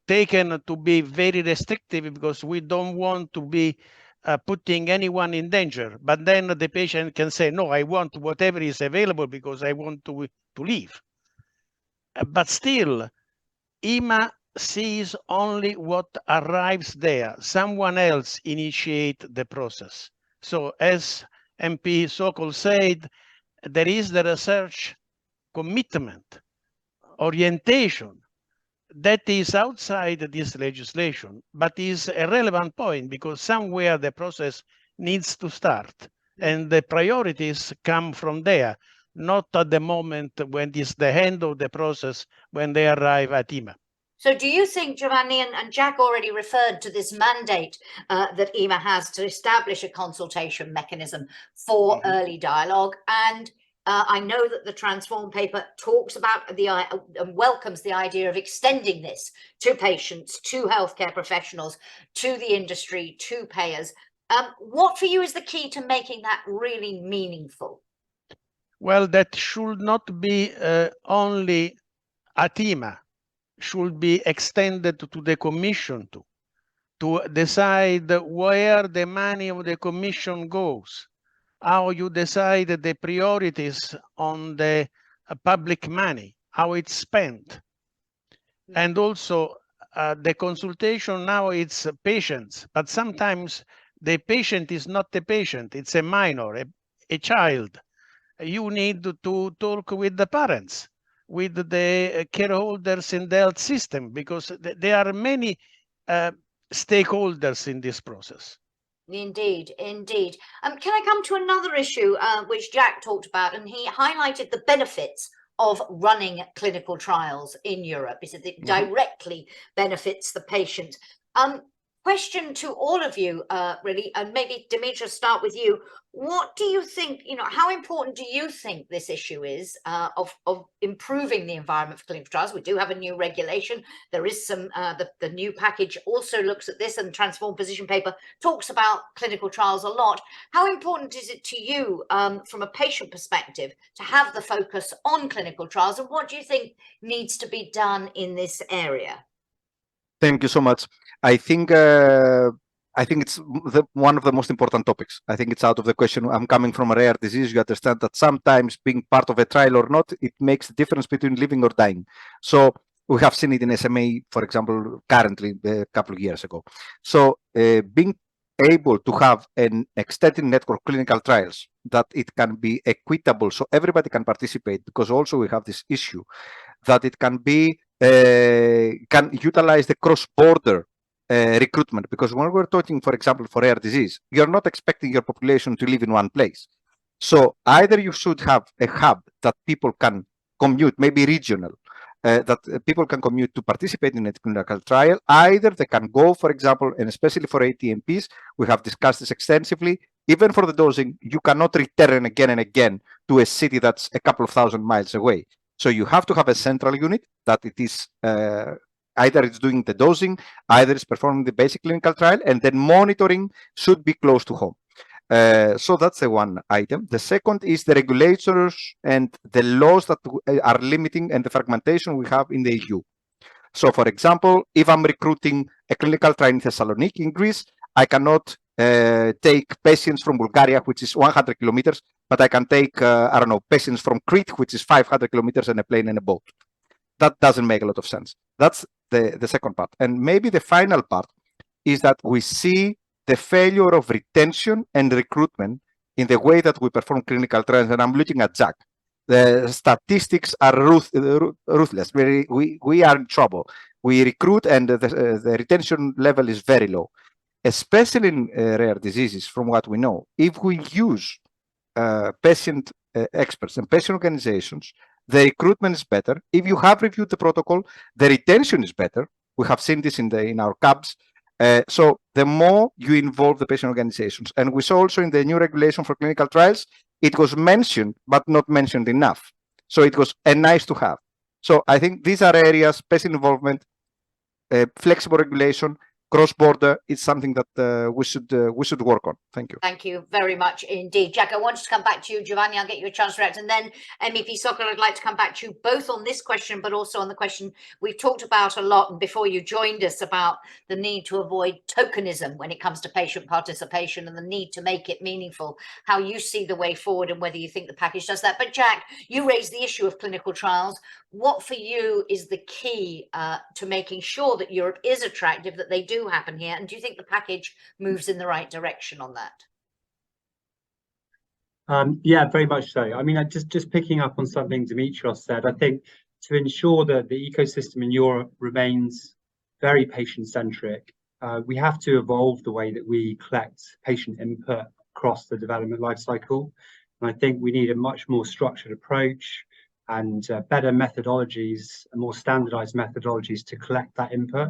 taken to be very restrictive because we don't want to be putting anyone in danger. But then the patient can say, no, I want whatever is available because I want to live. But still, EMA sees only what arrives there. Someone else initiate the process. So as MP Sokol said, there is the research commitment, orientation, that is outside this legislation, but is a relevant point because somewhere the process needs to start. And the priorities come from there, not at the moment when it's the end of the process, when they arrive at EMA. So do you think, Giovanni, and Jack already referred to this mandate that EMA has to establish a consultation mechanism for early dialogue, and I know that the Transform paper talks about and welcomes the idea of extending this to patients, to healthcare professionals, to the industry, to payers. What for you is the key to making that really meaningful? Well, that should not be only at EMA, should be extended to the Commission to decide where the money of the Commission goes, how you decide the priorities on the public money, how it's spent. And also the consultation now it's patients, but sometimes the patient is not the patient, it's a minor, a child. You need to talk with the parents, with the careholders in the health system, because there are many stakeholders in this process. Indeed, indeed. Can I come to another issue which Jack talked about, and he highlighted the benefits of running clinical trials in Europe. He said it directly benefits the patient. Question to all of you, really, and maybe Demetra, start with you. What do you think, how important do you think this issue is of improving the environment for clinical trials? We do have a new regulation. There is some, the new package also looks at this, and Transform position paper talks about clinical trials a lot. How important is it to you from a patient perspective to have the focus on clinical trials, and what do you think needs to be done in this area? Thank you so much. I think it's one of the most important topics. I think it's out of the question. I'm coming from a rare disease. You understand that sometimes being part of a trial or not, it makes the difference between living or dying. So we have seen it in SMA, for example, currently a couple of years ago. So being able to have an extended network of clinical trials that it can be equitable, so everybody can participate, because also we have this issue that it can be can utilize the cross-border recruitment, because when we're talking, for example, for rare disease, you're not expecting your population to live in one place. So either you should have a hub that people can commute, maybe regional, that people can commute to participate in a clinical trial. Either they can go, for example, and especially for ATMPs, we have discussed this extensively, even for the dosing, you cannot return again and again to a city that's a couple of thousand miles away. So you have to have a central unit that it is either it's doing the dosing, either it's performing the basic clinical trial, and then monitoring should be close to home. So that's the one item. The second is the regulators and the laws that are limiting and the fragmentation we have in the EU. So, for example, if I'm recruiting a clinical trial in Thessaloniki in Greece, I cannot take patients from Bulgaria, which is 100 kilometers, but I can take, I don't know, patients from Crete, which is 500 kilometers in a plane and a boat. That doesn't make a lot of sense. That's the second part. And maybe the final part is that we see the failure of retention and recruitment in the way that we perform clinical trials. And I'm looking at Jack. The statistics are ruthless. We are in trouble. We recruit and the retention level is very low, especially in rare diseases, from what we know. If we use patient experts and patient organizations, the recruitment is better. If you have reviewed the protocol, the retention is better. We have seen this in our CABs. So the more you involve the patient organizations, and we saw also in the new regulation for clinical trials, it was mentioned, but not mentioned enough. So it was a nice to have. So I think these are areas, patient involvement, flexible regulation, cross-border is something that we should work on. Thank you. Thank you very much indeed. Jack, I wanted to come back to you. Giovanni, I'll get you a chance to react. And then MEP Sokol, I'd like to come back to you both on this question, but also on the question we've talked about a lot and before you joined us about the need to avoid tokenism when it comes to patient participation and the need to make it meaningful, how you see the way forward and whether you think the package does that. But Jack, you raised the issue of clinical trials. What for you is the key to making sure that Europe is attractive, that they do happen here? And do you think the package moves in the right direction on that? Yeah, very much so. I mean, just picking up on something Dimitrios said, I think to ensure that the ecosystem in Europe remains very patient-centric, we have to evolve the way that we collect patient input across the development lifecycle. And I think we need a much more structured approach and better methodologies and more standardized methodologies to collect that input.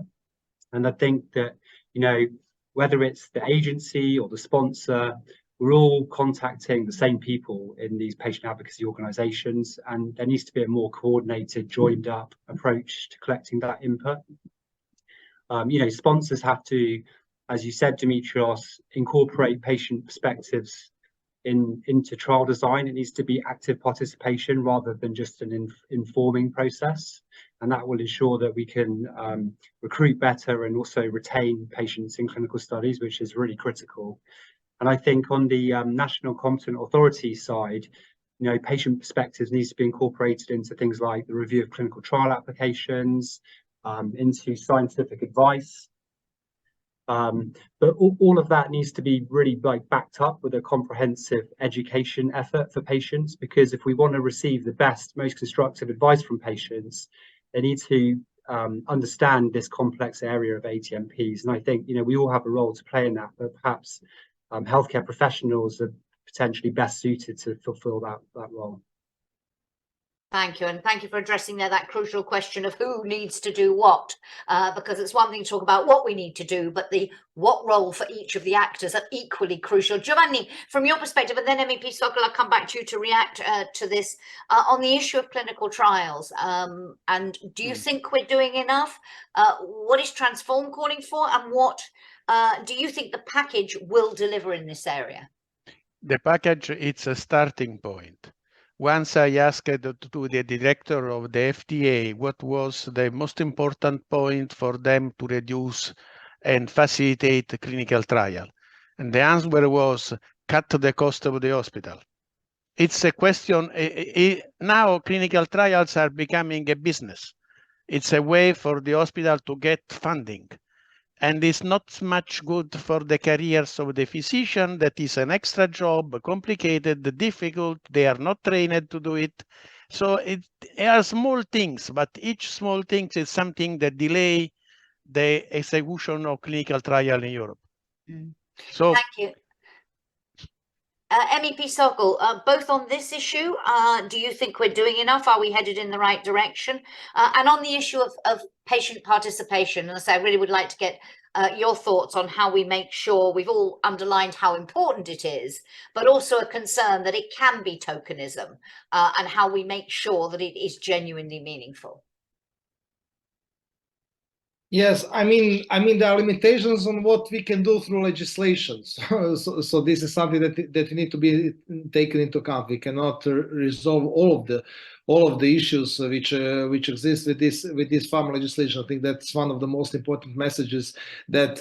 And I think that, you know, whether it's the agency or the sponsor, we're all contacting the same people in these patient advocacy organizations, and there needs to be a more coordinated, joined up approach to collecting that input. You know, sponsors have to, as you said, Dimitrios, incorporate patient perspectives into trial design. It needs to be active participation rather than just an informing process, and that will ensure that we can recruit better and also retain patients in clinical studies, which is really critical. And I think on the national competent authority side, you know, patient perspectives needs to be incorporated into things like the review of clinical trial applications, into scientific advice. But all of that needs to be really like backed up with a comprehensive education effort for patients, because if we want to receive the best, most constructive advice from patients, they need to understand this complex area of ATMPs. And I think, you know, we all have a role to play in that, but perhaps healthcare professionals are potentially best suited to fulfill that role. Thank you, and thank you for addressing that crucial question of who needs to do what, because it's one thing to talk about what we need to do, but the what role for each of the actors are equally crucial. Giovanni, from your perspective, and then MEP Sokol, I'll come back to you to react to this on the issue of clinical trials. And do you think we're doing enough? What is Transform calling for, and what do you think the package will deliver in this area? The package, it's a starting point. Once I asked to the director of the FDA what was the most important point for them to reduce and facilitate the clinical trial, and the answer was cut the cost of the hospital. It's a question, now clinical trials are becoming a business. It's a way for the hospital to get funding. And it's not much good for the careers of the physician. That is an extra job, complicated, difficult. They are not trained to do it. So it are small things, but each small thing is something that delay the execution of clinical trial in Europe. So thank you. MEP Sokol, both on this issue, do you think we're doing enough? Are we headed in the right direction? And on the issue of patient participation, and I really would like to get your thoughts on how we make sure, we've all underlined how important it is, but also a concern that it can be tokenism, and how we make sure that it is genuinely meaningful. Yes, I mean, there are limitations on what we can do through legislation. So this is something that need to be taken into account. We cannot resolve all of the issues which exist with this pharma legislation. I think that's one of the most important messages that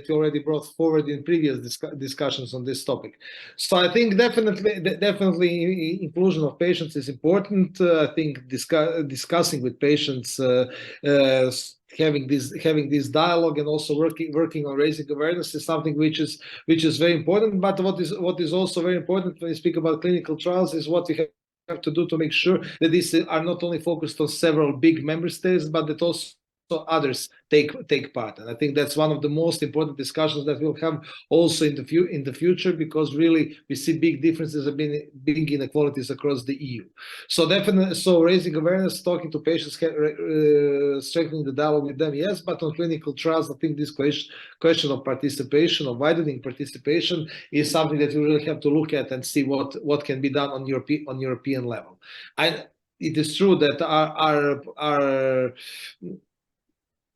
we already brought forward in previous discussions on this topic. So I think definitely inclusion of patients is important. I think discussing with patients having this dialogue and also working on raising awareness is something which is very important. But what is also very important when we speak about clinical trials is what we have to do to make sure that these are not only focused on several big member states, but that also others take part. And I think that's one of the most important discussions that we'll have also in the future, because really we see big differences of big inequalities across the EU. So definitely, raising awareness, talking to patients, strengthening the dialogue with them, yes. But on clinical trials, I think this question of participation, of widening participation, is something that we really have to look at and see what can be done on European level. It is true that our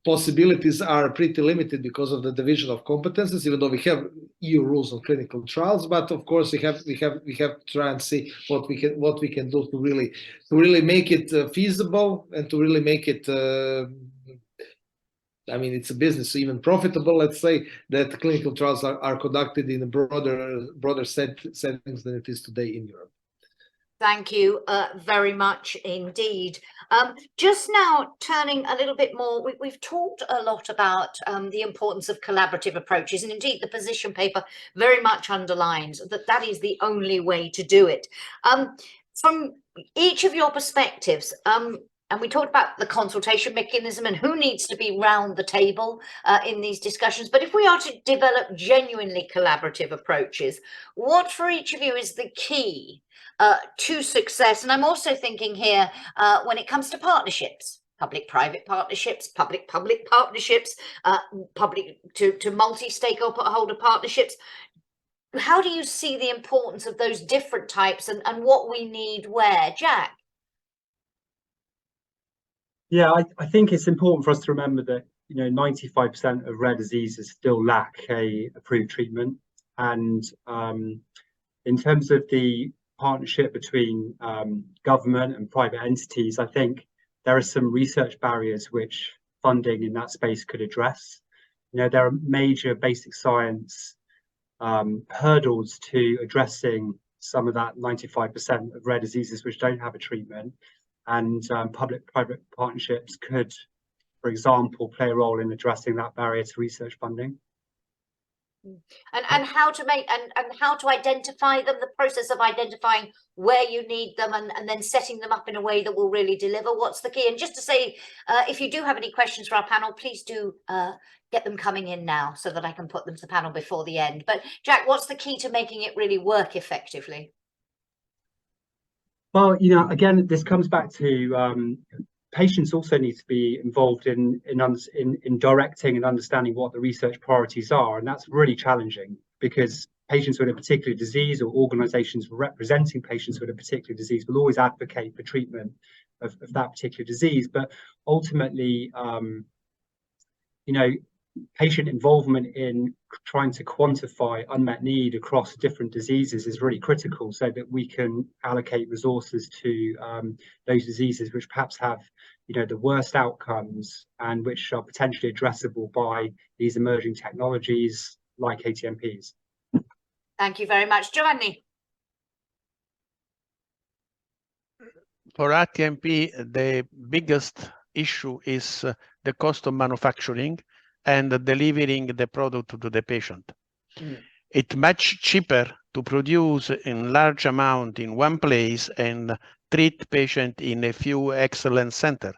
possibilities are pretty limited because of the division of competences, even though we have EU rules on clinical trials. But of course, we have to try and see what we can do to really make it feasible, and to really make it. I mean, it's a business, so even profitable. Let's say that clinical trials are conducted in a broader settings than it is today in Europe. Thank you very much indeed. Just now, turning a little bit more, we've talked a lot about the importance of collaborative approaches, and indeed the position paper very much underlines that is the only way to do it. From each of your perspectives, and we talked about the consultation mechanism and who needs to be round the table in these discussions. But if we are to develop genuinely collaborative approaches, what for each of you is the key to success? And I'm also thinking here when it comes to partnerships, public-private partnerships, public-public partnerships, public to multi-stakeholder partnerships. How do you see the importance of those different types and what we need where? Jack? Yeah, I think it's important for us to remember that 95% of rare diseases still lack a approved treatment. And in terms of the partnership between government and private entities, I think there are some research barriers which funding in that space could address. There are major basic science hurdles to addressing some of that 95% of rare diseases which don't have a treatment. And public-private partnerships could, for example, play a role in addressing that barrier to research funding. And how to make and how to identify them, the process of identifying where you need them and then setting them up in a way that will really deliver. What's the key? And just to say, if you do have any questions for our panel, please do get them coming in now so that I can put them to the panel before the end. But Jack, what's the key to making it really work effectively? Well, again, this comes back to patients also need to be involved in directing and understanding what the research priorities are. And that's really challenging because patients with a particular disease or organizations representing patients with a particular disease will always advocate for treatment of that particular disease. But ultimately, patient involvement in trying to quantify unmet need across different diseases is really critical so that we can allocate resources to those diseases which perhaps have the worst outcomes and which are potentially addressable by these emerging technologies like ATMPs. Thank you very much. Giovanni. For ATMP, the biggest issue is the cost of manufacturing and delivering the product to the patient. It's much cheaper to produce in large amount in one place and treat patient in a few excellent centers.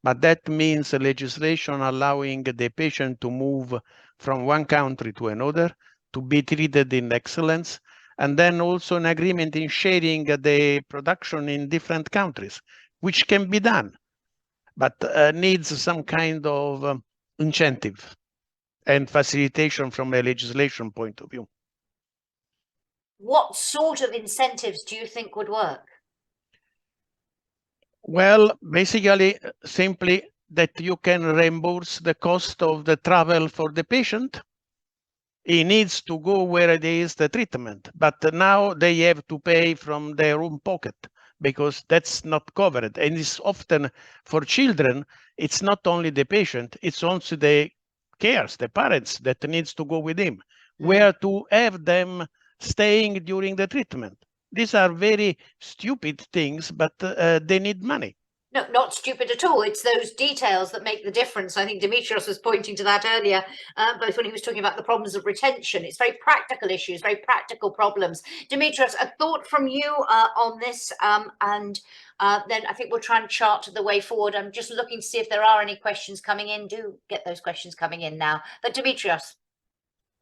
But that means legislation allowing the patient to move from one country to another to be treated in excellence, and then also an agreement in sharing the production in different countries, which can be done, but needs some kind of incentive and facilitation from a legislation point of view. What sort of incentives do you think would work? Well, basically, simply that you can reimburse the cost of the travel for the patient. He needs to go where it is the treatment, but now they have to pay from their own pocket because that's not covered. And it's often for children, it's not only the patient, it's also the cares, the parents that needs to go with him, where to have them staying during the treatment. These are very stupid things, but they need money. No, not stupid at all. It's those details that make the difference. I think Dimitrios was pointing to that earlier, both when he was talking about the problems of retention. It's very practical issues, very practical problems. Dimitrios, a thought from you on this, and then I think we'll try and chart the way forward. I'm just looking to see if there are any questions coming in. Do get those questions coming in now. But Dimitrios.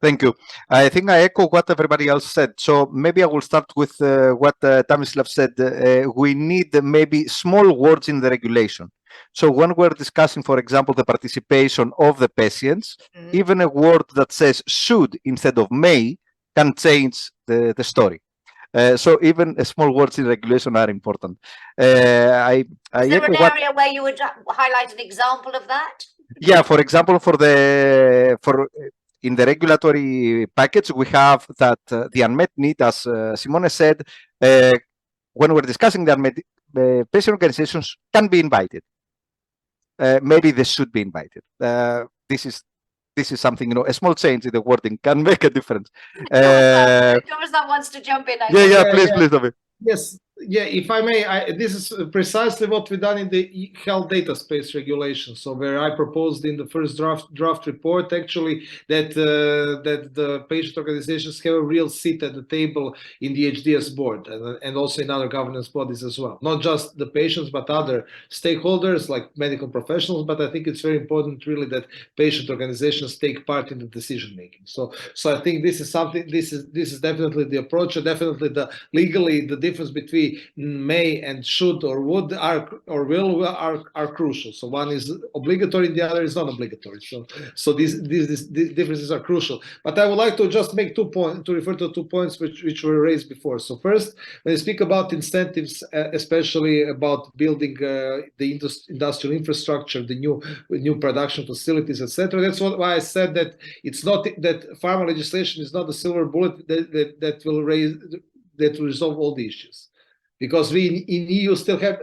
Thank you. I think I echo what everybody else said. So maybe I will start with what Tomislav said. We need maybe small words in the regulation. So when we're discussing, for example, the participation of the patients, even a word that says should instead of may can change the story. So even small words in regulation are important. Is there an area where you would highlight an example of that? Yeah, for example, in the regulatory package, we have that the unmet need, as Simone said, when we're discussing the unmet, patient organizations can be invited. Maybe they should be invited. This is something, you know, a small change in the wording can make a difference. Tomislav wants to jump in. Please, David. Yes, yeah, if I may, this is precisely what we've done in the health data space regulation. So where I proposed in the first draft report, actually, that the patient organizations have a real seat at the table in the HDS board and also in other governance bodies as well. Not just the patients, but other stakeholders like medical professionals. But I think it's very important, really, that patient organizations take part in the decision making. So I think this is something. This is definitely the approach, and definitely legally the difference between may and should or would are crucial. So one is obligatory, the other is non-obligatory. So these differences are crucial. But I would like to just make 2 points, to refer to 2 points which were raised before. So first, when you speak about incentives, especially about building the industrial infrastructure, the new production facilities, etc. That's why I said that it's not that pharma legislation is not a silver bullet that will resolve all the issues, because we in EU still have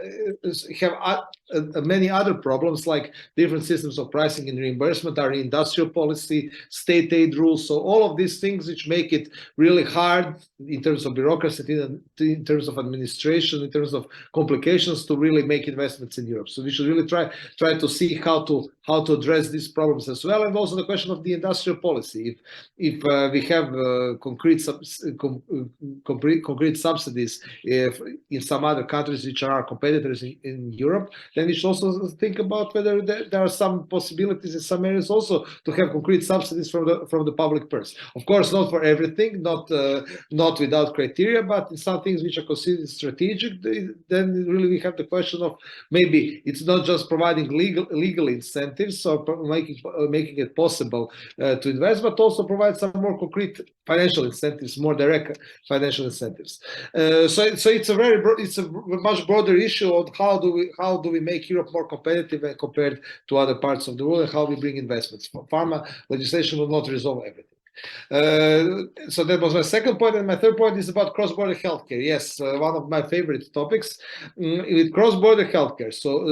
many other problems like different systems of pricing and reimbursement, our industrial policy, state aid rules. So all of these things which make it really hard in terms of bureaucracy, in terms of administration, in terms of complications to really make investments in Europe. So we should really try to see how to address these problems as well, and also the question of the industrial policy. If we have concrete subsidies in some other countries which are our competitors in Europe, then we should also think about whether there are some possibilities in some areas also to have concrete subsidies from the public purse. Of course, not for everything, not without criteria, but in some things which are considered strategic, then really we have the question of maybe it's not just providing legal incentives or making it possible to invest, but also provide some more concrete financial incentives, more direct financial incentives. So it's a much broader issue on how do we make Europe more competitive and compared to other parts of the world, and how we bring investments. Pharma legislation will not resolve everything. So that was my second point, and my third point is about cross-border healthcare. Yes, one of my favorite topics with cross-border healthcare. So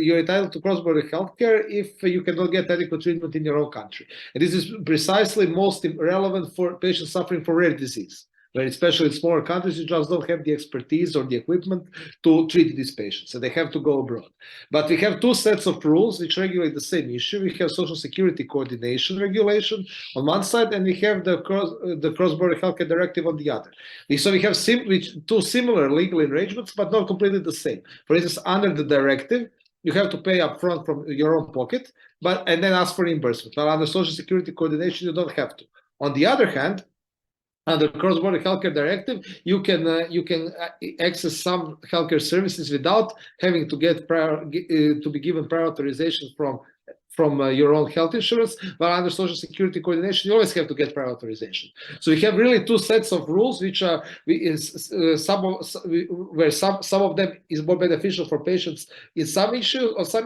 you're entitled to cross-border healthcare if you cannot get adequate treatment in your own country, and this is precisely most relevant for patients suffering from rare disease, where especially in smaller countries, you just don't have the expertise or the equipment to treat these patients, so they have to go abroad. But we have two sets of rules which regulate the same issue. We have Social Security Coordination Regulation on one side, and we have the Cross-Border Healthcare Directive on the other. So we have two similar legal arrangements, but not completely the same. For instance, under the directive, you have to pay upfront from your own pocket, and then ask for reimbursement. But under Social Security Coordination, you don't have to. On the other hand, under Cross-Border Healthcare Directive, you can access some healthcare services without having to be given prior authorization from your own health insurance, but under Social Security Coordination, you always have to get prior authorization. So we have really two sets of rules, which are some of them is more beneficial for patients on some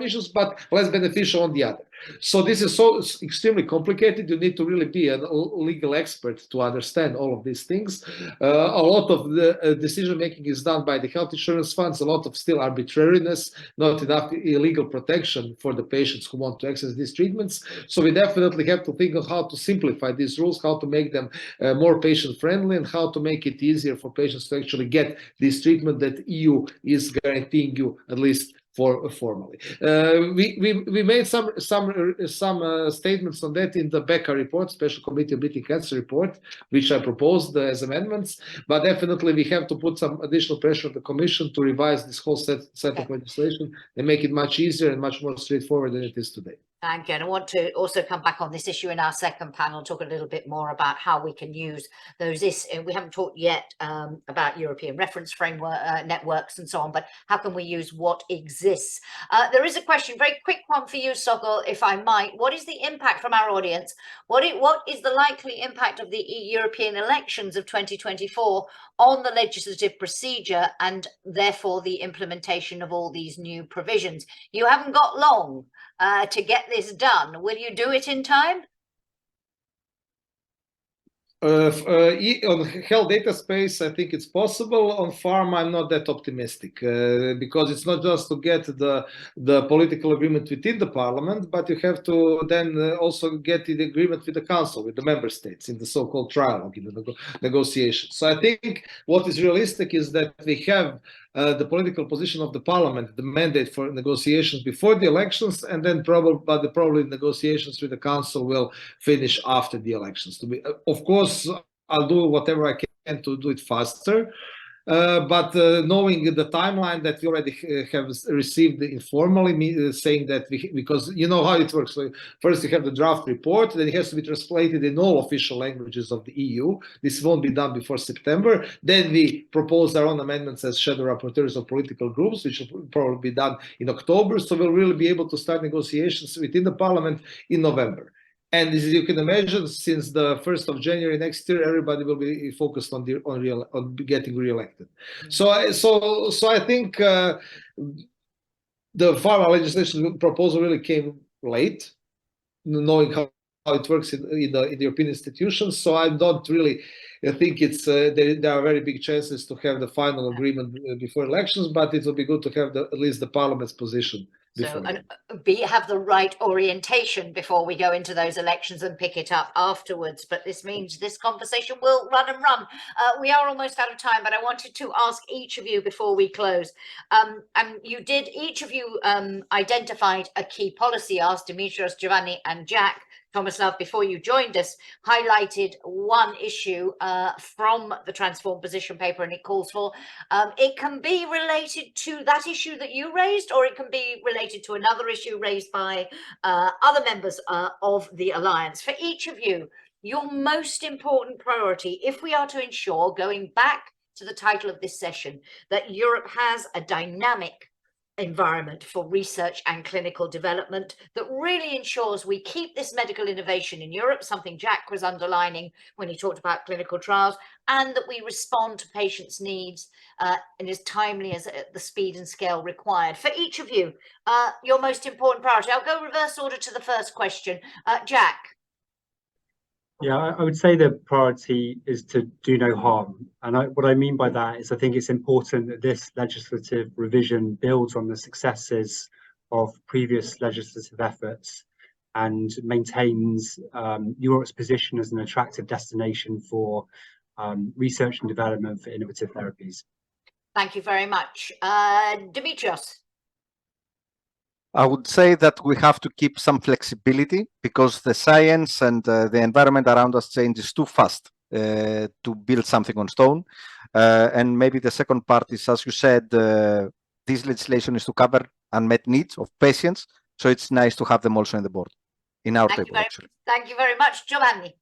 issues, but less beneficial on the other. So this is so extremely complicated. You need to really be a legal expert to understand all of these things. A lot of the decision making is done by the health insurance funds. A lot of still arbitrariness, not enough legal protection for the patients who want to access these treatments. So we definitely have to think of how to simplify these rules, how to make them more patient friendly, and how to make it easier for patients to actually get this treatment that EU is guaranteeing you at least formally. We made some statements on that in the BECA report, Special Committee on Beating Cancer report, which I proposed as amendments. But definitely we have to put some additional pressure on the Commission to revise this whole set of legislation and make it much easier and much more straightforward than it is today. Thank you. And I want to also come back on this issue in our second panel, talk a little bit more about how we can use those. We haven't talked yet about European reference framework networks and so on, but how can we use what exists? There is a question, very quick one for you, Sokol, if I might. What is the impact from our audience? What is the likely impact of the European elections of 2024 on the legislative procedure and therefore the implementation of all these new provisions? You haven't got long to get this done. Will you do it in time? On health data space, I think it's possible. On pharma, I'm not that optimistic because it's not just to get the political agreement within the parliament, but you have to then also get the agreement with the council, with the member states in the so-called trialogue, in the negotiations. So I think what is realistic is that we have the political position of the parliament, the mandate for negotiations before the elections, and then probably negotiations with the council will finish after the elections. Of course, I'll do whatever I can to do it faster. But knowing the timeline that we already have received informally, saying that because you know how it works. So first you have the draft report, then it has to be translated in all official languages of the EU. This won't be done before September. Then we propose our own amendments as shadow rapporteurs of political groups, which will probably be done in October. So we'll really be able to start negotiations within the parliament in November. And as you can imagine, since the 1st of January next year, everybody will be focused on getting re-elected. So I think the pharma legislation proposal really came late, knowing how it works in the European institutions. So I don't really think there are very big chances to have the final agreement before elections, but it will be good to have at least the parliament's position. So have the right orientation before we go into those elections and pick it up afterwards. But this means this conversation will run and run. We are almost out of time, but I wanted to ask each of you before we close. And each of you identified a key policy. Asked Dimitrios, Giovanni and Jack. Tomislav, before you joined us, highlighted one issue from the Transform position paper, and it calls for it can be related to that issue that you raised, or it can be related to another issue raised by other members of the Alliance. For each of you, your most important priority, if we are to ensure, going back to the title of this session, that Europe has a dynamic environment for research and clinical development that really ensures we keep this medical innovation in Europe, something Jack was underlining when he talked about clinical trials, and that we respond to patients' needs in as timely as the speed and scale required. For each of you, your most important priority. I'll go reverse order to the first question. Jack. Yeah, I would say the priority is to do no harm. And what I mean by that is I think it's important that this legislative revision builds on the successes of previous legislative efforts and maintains Europe's position as an attractive destination for research and development for innovative therapies. Thank you very much. Dimitrios. I would say that we have to keep some flexibility because the science and the environment around us changes too fast to build something on stone. And maybe the second part is, as you said, this legislation is to cover unmet needs of patients. So it's nice to have them also in the board, in our table, actually. Thank you very much, Giovanni.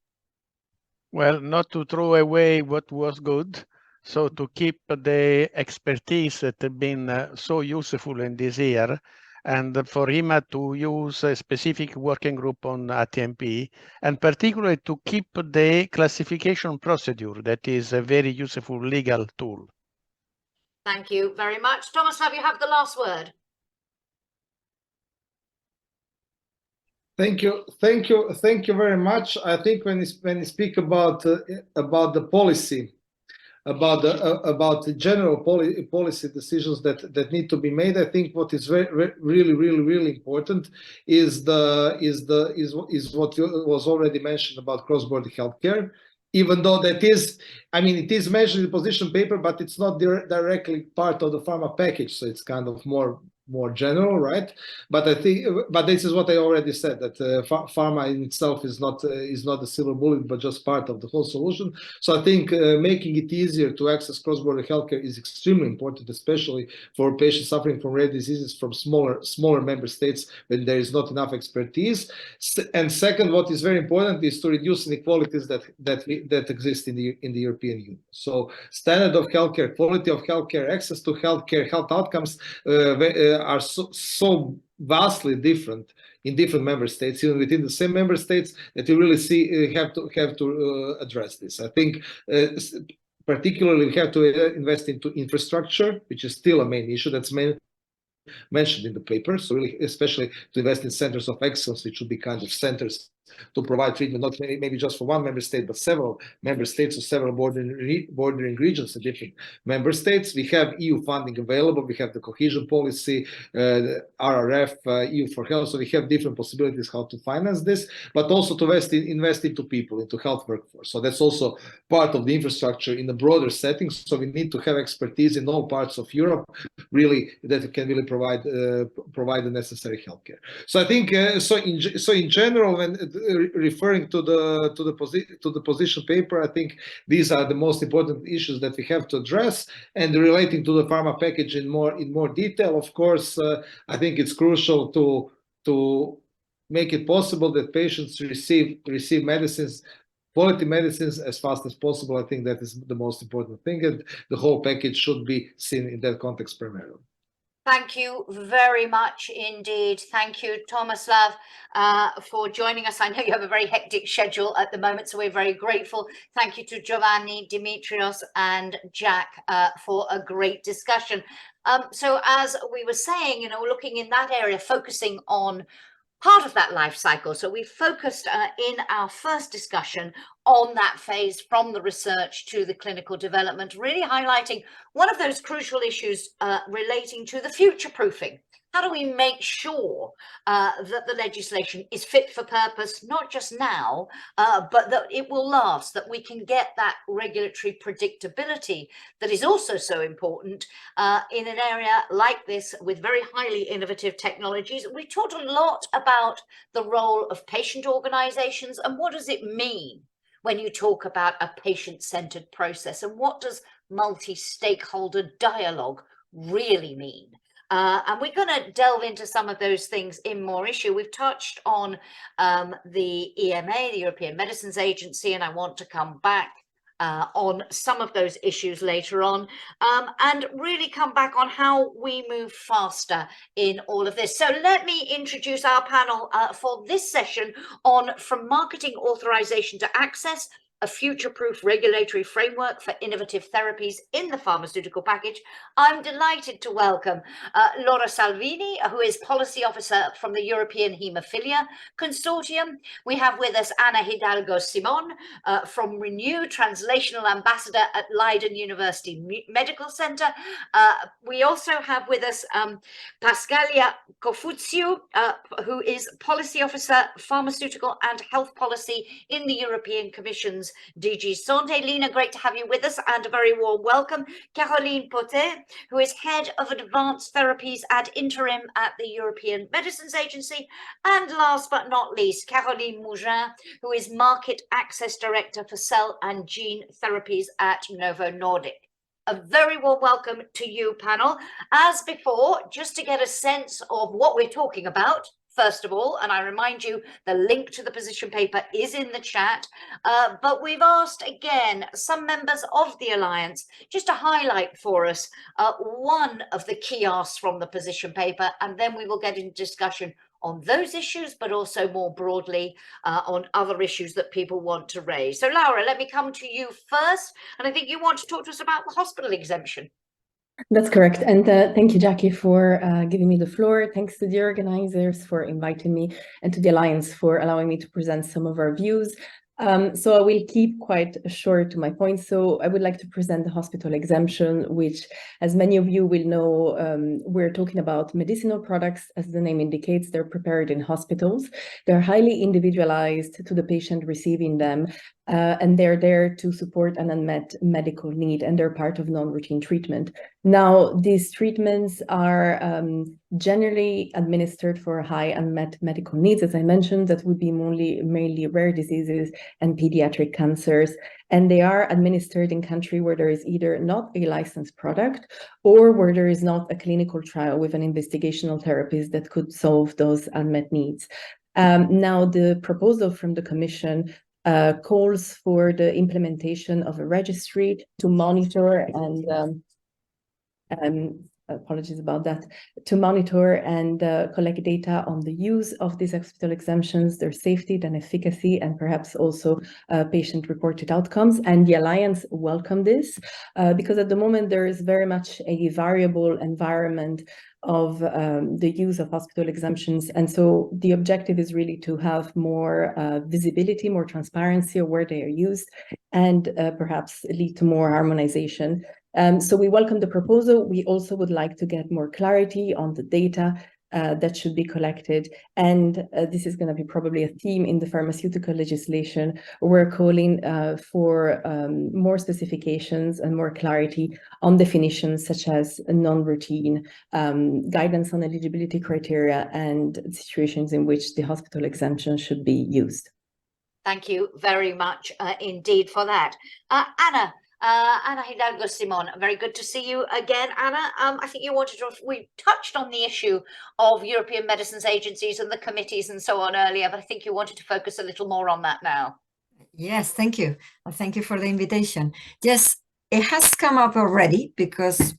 Well, not to throw away what was good. So to keep the expertise that have been so useful in this year, and for EMA to use a specific working group on ATMP, and particularly to keep the classification procedure that is a very useful legal tool. Thank you very much. Tomislav, you have the last word. Thank you very much. I think when you speak about the policy, about the general policy decisions that need to be made, I think what is really important is what was already mentioned about cross-border healthcare. Even though that is, it is mentioned in the position paper, but it's not directly part of the pharma package, so it's kind of more more general, right? But I think, but this is what I already said, that pharma in itself is not a silver bullet, but just part of the whole solution. So I think making it easier to access cross-border healthcare is extremely important, especially for patients suffering from rare diseases from smaller member states when there is not enough expertise. And second, what is very important is to reduce inequalities that exist in the European Union. So standard of healthcare, quality of healthcare, access to healthcare, health outcomes are so vastly different in different member states, even within the same member states, that you really see have to address this. I think particularly we have to invest into infrastructure, which is still a main issue that's mentioned in the paper. So really, especially to invest in centers of excellence, which would be kind of centers to provide treatment, not maybe just for one member state, but several member states or several bordering regions in different member states. We have EU funding available. We have the cohesion policy, the RRF, EU for health. So we have different possibilities how to finance this, but also to invest into people, into health workforce. So that's also part of the infrastructure in the broader setting. So we need to have expertise in all parts of Europe, really, that can really provide the necessary healthcare. So I think so in general, when referring to the position paper, I think these are the most important issues that we have to address. And relating to the pharma package in more detail, of course, I think it's crucial to make it possible that patients receive medicines, quality medicines, as fast as possible. I think that is the most important thing, and the whole package should be seen in that context primarily. Thank you very much indeed. Thank you, Tomislav, for joining us. I know you have a very hectic schedule at the moment, so we're very grateful. Thank you to Giovanni, Dimitrios, and Jack for a great discussion. So as we were saying, looking in that area, focusing on part of that life cycle. So we focused in our first discussion on that phase from the research to the clinical development, really highlighting one of those crucial issues relating to the future proofing. How do we make sure that the legislation is fit for purpose, not just now, but that it will last, that we can get that regulatory predictability that is also so important in an area like this with very highly innovative technologies. We talked a lot about the role of patient organizations and what does it mean when you talk about a patient-centered process, and what does multi-stakeholder dialogue really mean? And we're going to delve into some of those things in more issue. We've touched on the EMA, the European Medicines Agency, and I want to come back on some of those issues later on, and really come back on how we move faster in all of this. So let me introduce our panel for this session on From Marketing Authorization to Access, a future-proof regulatory framework for innovative therapies in the pharmaceutical package. I'm delighted to welcome Laura Salvini, who is Policy Officer from the European Haemophilia Consortium. We have with us Ana Hidalgo Simon from Renew, Translational Ambassador at Leiden University Medical Center. We also have with us Pascalia Cofuzio, who is Policy Officer, Pharmaceutical and Health Policy in the European Commission's DG Santé. Lina, great to have you with us, and a very warm welcome. Caroline Potet, who is Head of Advanced Therapies ad interim at the European Medicines Agency. And last but not least, Caroline Mougin, who is Market Access Director for Cell and Gene Therapies at Novo Nordisk. A very warm welcome to you, panel. As before, just to get a sense of what we're talking about, first of all, and I remind you, the link to the position paper is in the chat, but we've asked, again, some members of the Alliance just to highlight for us one of the key asks from the position paper, and then we will get into discussion on those issues, but also more broadly on other issues that people want to raise. So, Laura, let me come to you first, and I think you want to talk to us about the hospital exemption. That's correct. And thank you, Jackie, for giving me the floor. Thanks to the organizers for inviting me, and to the Alliance for allowing me to present some of our views. So I will keep quite short to my point. So I would like to present the hospital exemption, which, as many of you will know, we're talking about medicinal products. As the name indicates, they're prepared in hospitals. They're highly individualized to the patient receiving them. and they're there to support an unmet medical need, and they're part of non-routine treatment. Now, these treatments are generally administered for high unmet medical needs. As I mentioned, that would be mainly rare diseases and pediatric cancers. And they are administered in countries where there is either not a licensed product or where there is not a clinical trial with an investigational therapist that could solve those unmet needs. Now, the proposal from the Commission calls for the implementation of a registry to monitor and apologies about that, to monitor and collect data on the use of these hospital exemptions, their safety and efficacy, and perhaps also patient-reported outcomes. And the Alliance welcomed this because at the moment there is very much a variable environment of the use of hospital exemptions. And so the objective is really to have more visibility, more transparency of where they are used, and perhaps lead to more harmonization. So we welcome the proposal. We also would like to get more clarity on the data that should be collected. And this is going to be probably a theme in the pharmaceutical legislation. We're calling for more specifications and more clarity on definitions such as non-routine, guidance on eligibility criteria, and situations in which the hospital exemption should be used. Thank you very much indeed for that. Anna. Anna Hidalgo Simon, very good to see you again, Anna. I think you wanted to, we touched on the issue of European medicines agencies and the committees and so on earlier, but I think you wanted to focus a little more on that now. Yes, thank you. Thank you for the invitation. Yes, it has come up already because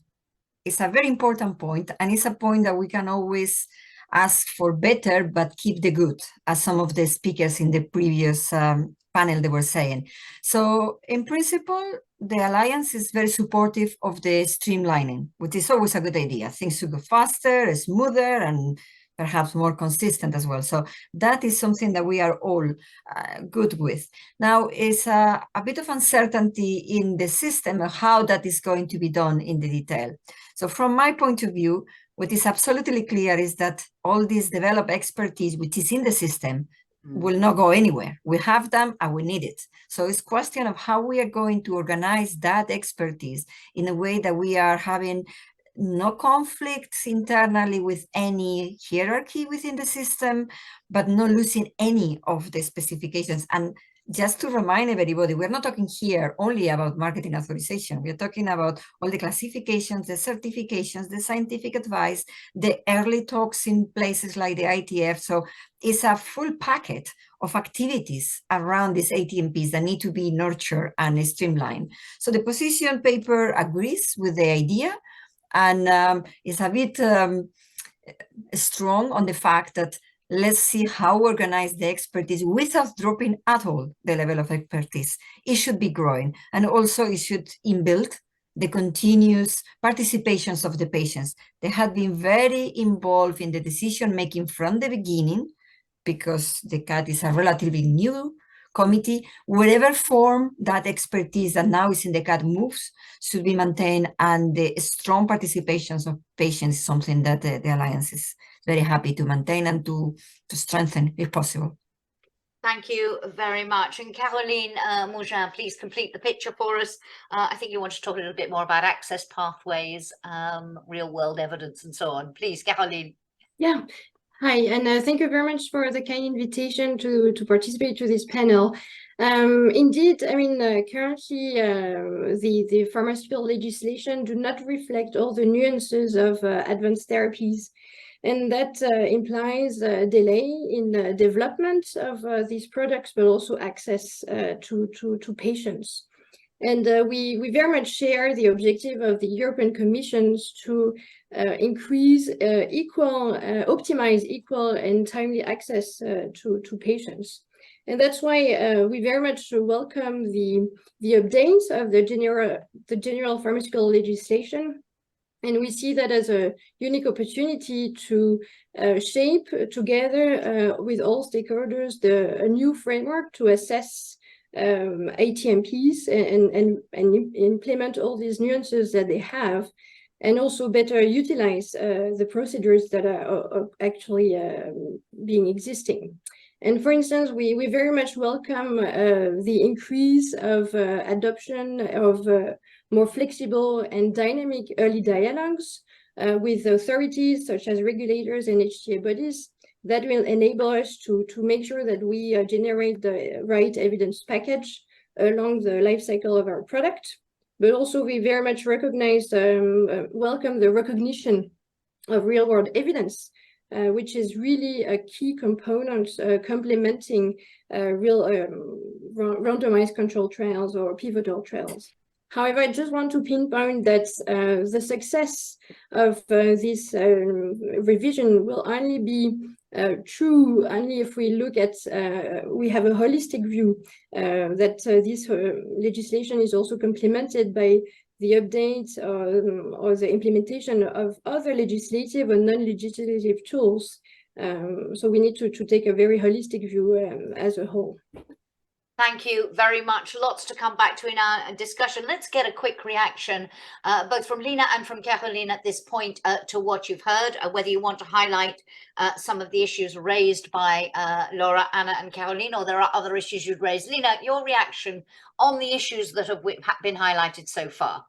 it's a very important point, and it's a point that we can always ask for better, but keep the good, as some of the speakers in the previous panel they were saying. So in principle, the Alliance is very supportive of the streamlining, which is always a good idea. Things should go faster, smoother, and perhaps more consistent as well. So that is something that we are all good with. Now, it's a bit of uncertainty in the system of how that is going to be done in the detail. So from my point of view, what is absolutely clear is that all this developed expertise, which is in the system, will not go anywhere. We have them and we need it. So it's a question of how we are going to organize that expertise in a way that we are having no conflicts internally with any hierarchy within the system, but not losing any of the specifications. And just to remind everybody, we're not talking here only about marketing authorization. We're talking about all the classifications, the certifications, the scientific advice, the early talks in places like the ITF. So it's a full packet of activities around these ATMPs that need to be nurtured and streamlined. So the position paper agrees with the idea, and is a bit strong on the fact that let's see how we organize the expertise without dropping at all the level of expertise. It should be growing, and also it should inbuild the continuous participations of the patients. They have been very involved in the decision-making from the beginning, because the CAT is a relatively new committee. Whatever form that expertise that now is in the CAT moves should be maintained, and the strong participations of patients is something that the Alliance is very happy to maintain and to strengthen if possible. Thank you very much. And Caroline Mougin, please complete the picture for us. I think you want to talk a little bit more about access pathways, real world evidence and so on. Please, Caroline. Yeah. Hi, and thank you very much for the kind invitation to participate to this panel. Indeed, I mean, currently the pharmaceutical legislation do not reflect all the nuances of advanced therapies, and that implies a delay in development of these products, but also access to patients. And we very much share the objective of the European Commission to increase optimize equal and timely access to patients. And that's why we very much welcome the updates of the general pharmaceutical legislation. And we see that as a unique opportunity to shape together with all stakeholders a new framework to assess ATMPs and implement all these nuances that they have, and also better utilize the procedures that are actually being existing. And for instance, we very much welcome the increase of adoption of more flexible and dynamic early dialogues with authorities such as regulators and HTA bodies that will enable us to make sure that we generate the right evidence package along the life cycle of our product. But also we very much recognize, welcome the recognition of real world evidence, which is really a key component complementing real randomized controlled trials or pivotal trials. However, I just want to pinpoint that the success of this revision will only be true only if we look at, we have a holistic view that this legislation is also complemented by the update or the implementation of other legislative or non-legislative tools. So we need to take a very holistic view as a whole. Thank you very much. Lots to come back to in our discussion. Let's get a quick reaction, both from Lina and from Caroline at this point to what you've heard, whether you want to highlight some of the issues raised by Laura, Anna and Caroline, or there are other issues you'd raise. Lina, your reaction on the issues that have been highlighted so far.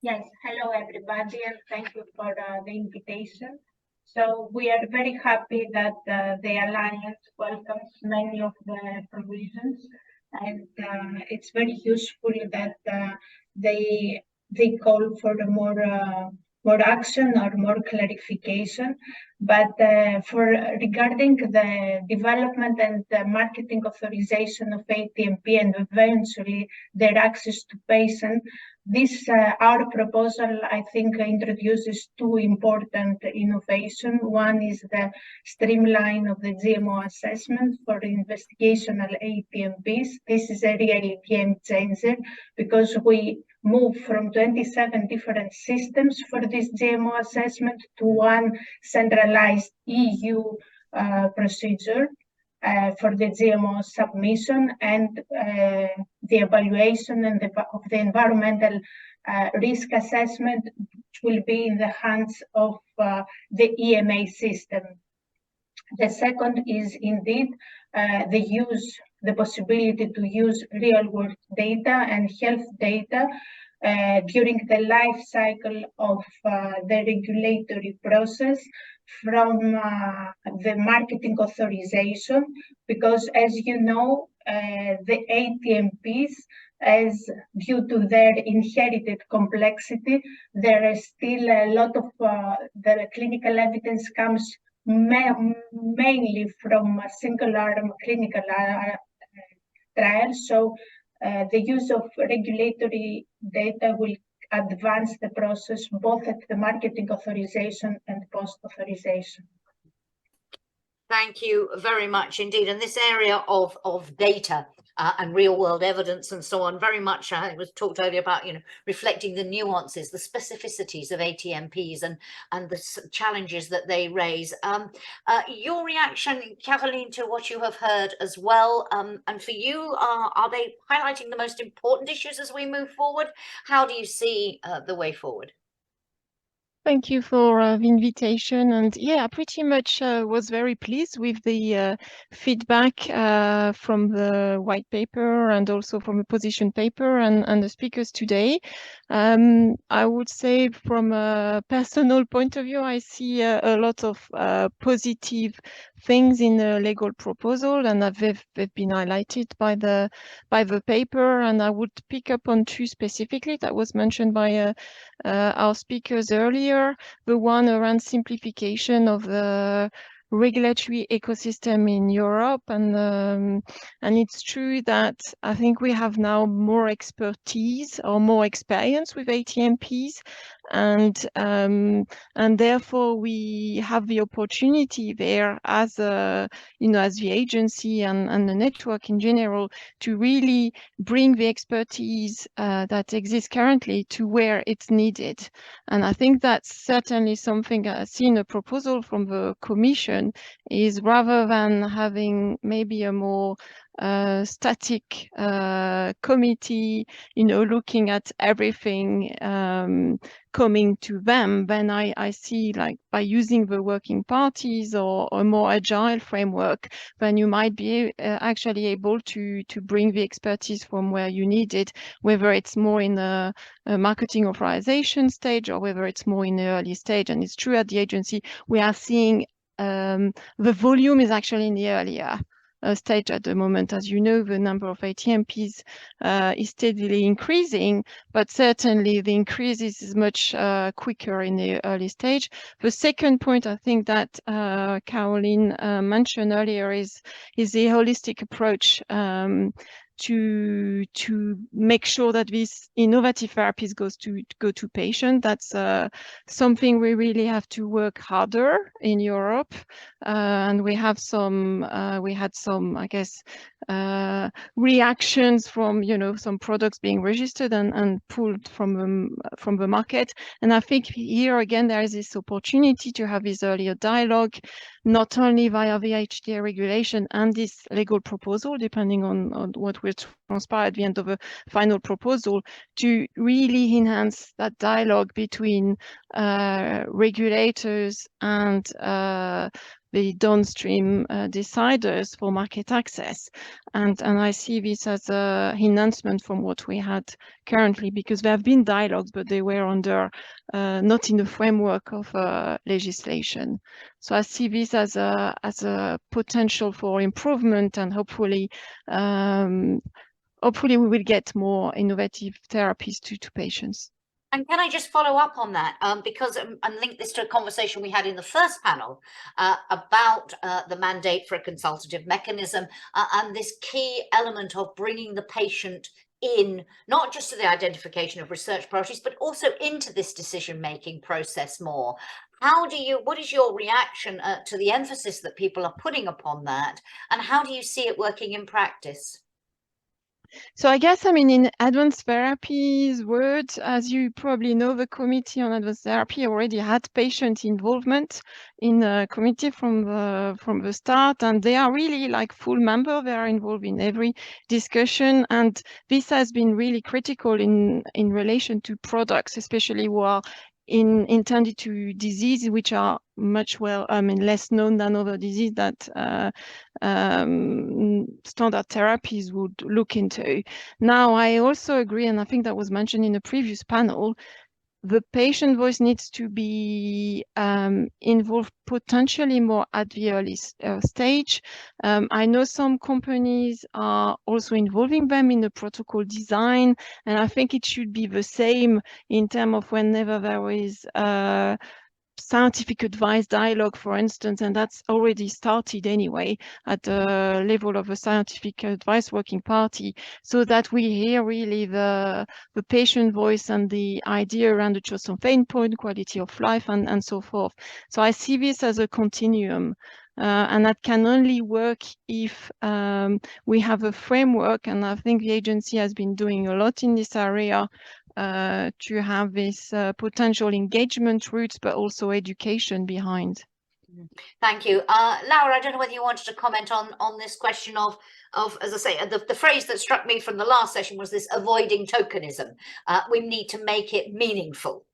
Yes, hello everybody, and thank you for the invitation. So we are very happy that the Alliance welcomes many of the provisions, and it's very useful that they call for more action or more clarification. But regarding the development and the marketing authorization of ATMP and eventually their access to patients, this our proposal, I think, introduces two important innovations. One is the streamline of the GMO assessment for investigational ATMPs. This is a real game changer because we move from 27 different systems for this GMO assessment to one centralized EU procedure for the GMO submission and the evaluation and of the environmental risk assessment, which will be in the hands of the EMA system. The second is indeed the possibility to use real-world data and health data during the life cycle of the regulatory process from the marketing authorization, because as you know, the ATMPs, as due to their inherited complexity, there is still a lot of the clinical evidence comes mainly from a single-arm clinical trials. So the use of regulatory data will advance the process both at the marketing authorization and post-authorization. Thank you very much indeed. And this area of data and real world evidence and so on, very much it was talked earlier about, reflecting the nuances, the specificities of ATMPs and the challenges that they raise. Your reaction, Caroline, to what you have heard as well, and for you, are they highlighting the most important issues as we move forward? How do you see the way forward? Thank you for the invitation. And yeah, I pretty much was very pleased with the feedback from the white paper and also from the position paper and the speakers today. I would say from a personal point of view, I see a lot of positive things in the legal proposal, and they've been highlighted by the paper. And I would pick up on two specifically that was mentioned by our speakers earlier. The one around simplification of the regulatory ecosystem in Europe, and it's true that I think we have now more expertise or more experience with ATMPs, and therefore we have the opportunity there as as the agency and the network in general to really bring the expertise that exists currently to where it's needed. And I think that's certainly something I see in a proposal from the Commission, is rather than having maybe a more static committee, looking at everything coming to them, then I see, like, by using the working parties or a more agile framework, then you might be actually able to bring the expertise from where you need it, whether it's more in a marketing authorization stage or whether it's more in the early stage. And it's true at the agency, we are seeing the volume is actually in the earlier stage at the moment. As you know, the number of ATMPs is steadily increasing, but certainly the increase is much quicker in the early stage. The second point I think that Caroline mentioned earlier is the holistic approach to make sure that these innovative therapies go to patients. That's something we really have to work harder in Europe, and we had some, I guess, reactions from some products being registered and pulled from the market. And I think here again there is this opportunity to have this earlier dialogue, not only via the HTA regulation and this legal proposal, depending on what will transpire at the end of a final proposal, to really enhance that dialogue between regulators and the downstream deciders for market access. And I see this as an enhancement from what we had currently, because there have been dialogues, but they were under not in the framework of legislation. So I see this as a potential for improvement, and hopefully we will get more innovative therapies to patients. And can I just follow up on that, because and link this to a conversation we had in the first panel about the mandate for a consultative mechanism and this key element of bringing the patient in, not just to the identification of research priorities, but also into this decision-making process more. What is your reaction to the emphasis that people are putting upon that, and how do you see it working in practice? So I guess, in advanced therapies world, as you probably know, the Committee on Advanced Therapy already had patient involvement in the committee from the start, and they are really like full member. They are involved in every discussion, and this has been really critical in relation to products, especially who are intended to disease which are much less known than other diseases that standard therapies would look into. Now, I also agree, and I think that was mentioned in the previous panel, the patient voice needs to be involved potentially more at the early stage. I know some companies are also involving them in the protocol design, and I think it should be the same in terms of whenever there is scientific advice dialogue, for instance, and that's already started anyway at the level of a scientific advice working party, so that we hear really the patient voice and the idea around the choice of endpoint, quality of life, and so forth. So I see this as a continuum. And that can only work if we have a framework, and I think the agency has been doing a lot in this area to have this potential engagement routes, but also education behind. Thank you. Laura, I don't know whether you wanted to comment on this question of, as I say, the phrase that struck me from the last session was this avoiding tokenism. We need to make it meaningful.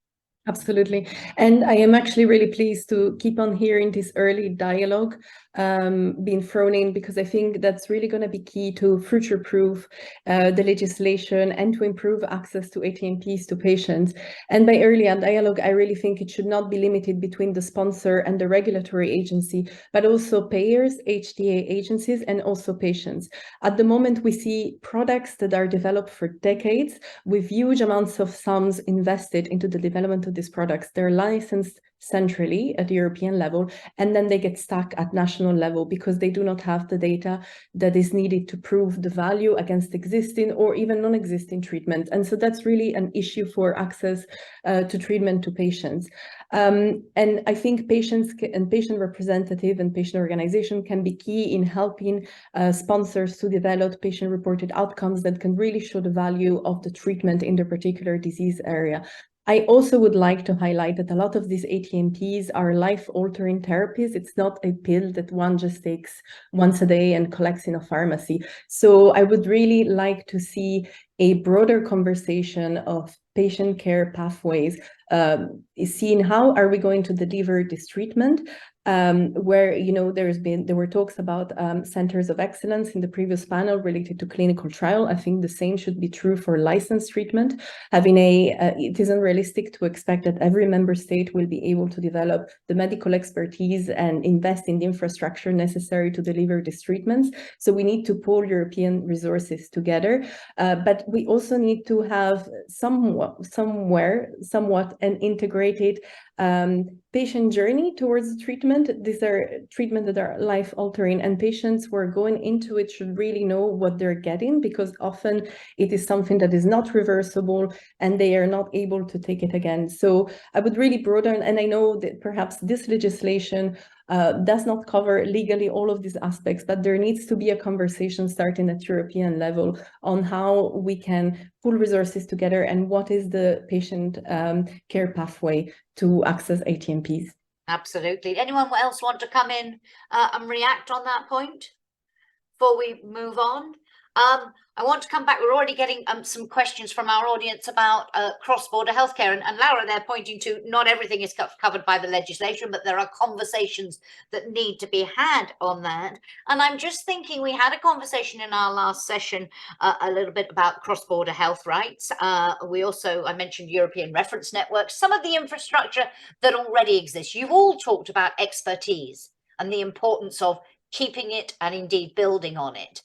Absolutely. And I am actually really pleased to keep on hearing this early dialogue being thrown in, because I think that's really going to be key to future-proof the legislation and to improve access to ATMPs to patients. And by early dialogue, I really think it should not be limited between the sponsor and the regulatory agency, but also payers, HTA agencies, and also patients. At the moment, we see products that are developed for decades with huge amounts of sums invested into the development of these products. They're licensed centrally at the European level, and then they get stuck at national level because they do not have the data that is needed to prove the value against existing or even non-existing treatment. And so that's really an issue for access to treatment to patients. And I think patients and patient representative and patient organization can be key in helping sponsors to develop patient-reported outcomes that can really show the value of the treatment in the particular disease area. I also would like to highlight that a lot of these ATMPs are life-altering therapies. It's not a pill that one just takes once a day and collects in a pharmacy. So I would really like to see a broader conversation of patient care pathways, seeing how are we going to deliver this treatment, where, you know, there were talks about centers of excellence in the previous panel related to clinical trial. I think the same should be true for licensed treatment. It is unrealistic to expect that every member state will be able to develop the medical expertise and invest in the infrastructure necessary to deliver these treatments. So we need to pull European resources together, but we also need to have somewhat an integrated patient journey towards treatment. These are treatments that are life-altering, and patients who are going into it should really know what they're getting, because often it is something that is not reversible and they are not able to take it again. So I would really broaden, and I know that perhaps this legislation does not cover legally all of these aspects, but there needs to be a conversation starting at European level on how we can pull resources together and what is the patient care pathway to access ATMPs. Absolutely. Anyone else want to come in and react on that point before we move on? I want to come back. We're already getting some questions from our audience about cross-border healthcare, and Laura, they're pointing to not everything is covered by the legislation, but there are conversations that need to be had on that. And I'm just thinking, we had a conversation in our last session a little bit about cross-border health rights. I mentioned European reference networks, some of the infrastructure that already exists. You've all talked about expertise and the importance of keeping it and indeed building on it.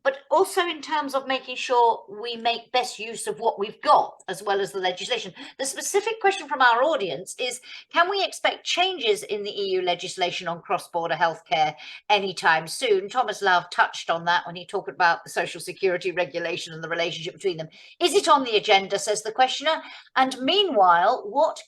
But also in terms of making sure we make best use of what we've got, as well as the legislation. The specific question from our audience is, can we expect changes in the EU legislation on cross-border healthcare anytime soon? Thomas Love touched on that when he talked about the social security regulation and the relationship between them. Is it on the agenda, says the questioner? And meanwhile, what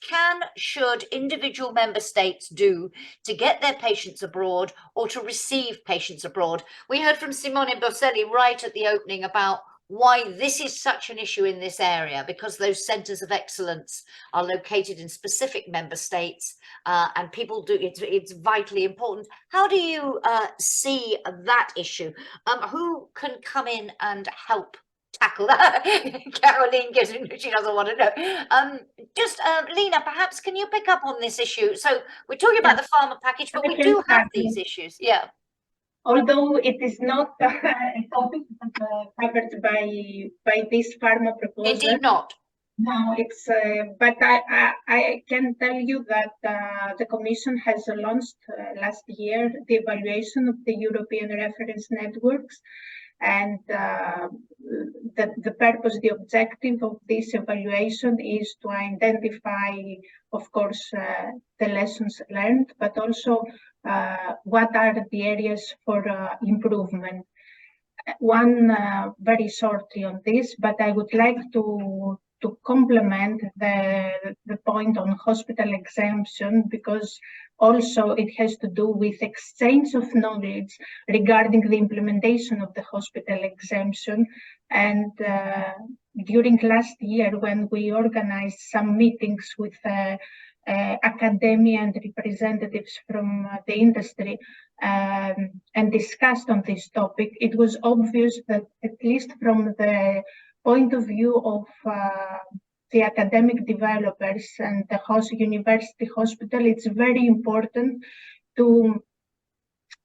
should individual member states do to get their patients abroad or to receive patients abroad? We heard from Simone Boselli right at the opening about why this is such an issue in this area, because those centers of excellence are located in specific member states, and people do it's vitally important. How do you see that issue? Who can come in and help tackle that? Caroline, she doesn't want to know. Lena, perhaps can you pick up on this issue? So we're talking about the pharma package, but we do have these issues. Yeah. Although it is not a topic covered by this pharma proposal. Indeed not. No, it's but I can tell you that the Commission has launched last year the evaluation of the European reference networks, and the purpose, the objective of this evaluation is to identify, of course, the lessons learned, but also what are the areas for improvement. One very shortly on this, but I would like to complement the point on hospital exemption, because also it has to do with exchange of knowledge regarding the implementation of the hospital exemption. And during last year, when we organized some meetings with academia and representatives from the industry and discussed on this topic, it was obvious that, at least from the point of view of the academic developers and the university hospital, it's very important to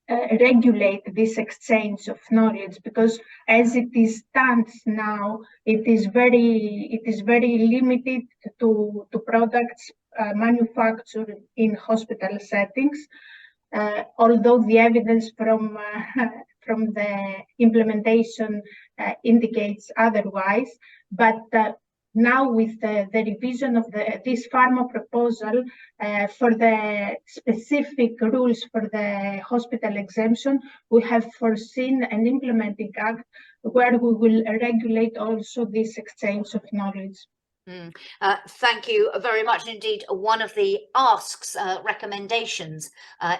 regulate this exchange of knowledge, because as it stands now, it is very limited to products manufactured in hospital settings, although the evidence from the implementation indicates otherwise. But now with the revision of this pharma proposal for the specific rules for the hospital exemption, we have foreseen an implementing act where we will regulate also this exchange of knowledge. Thank you very much indeed. One of the asks, recommendations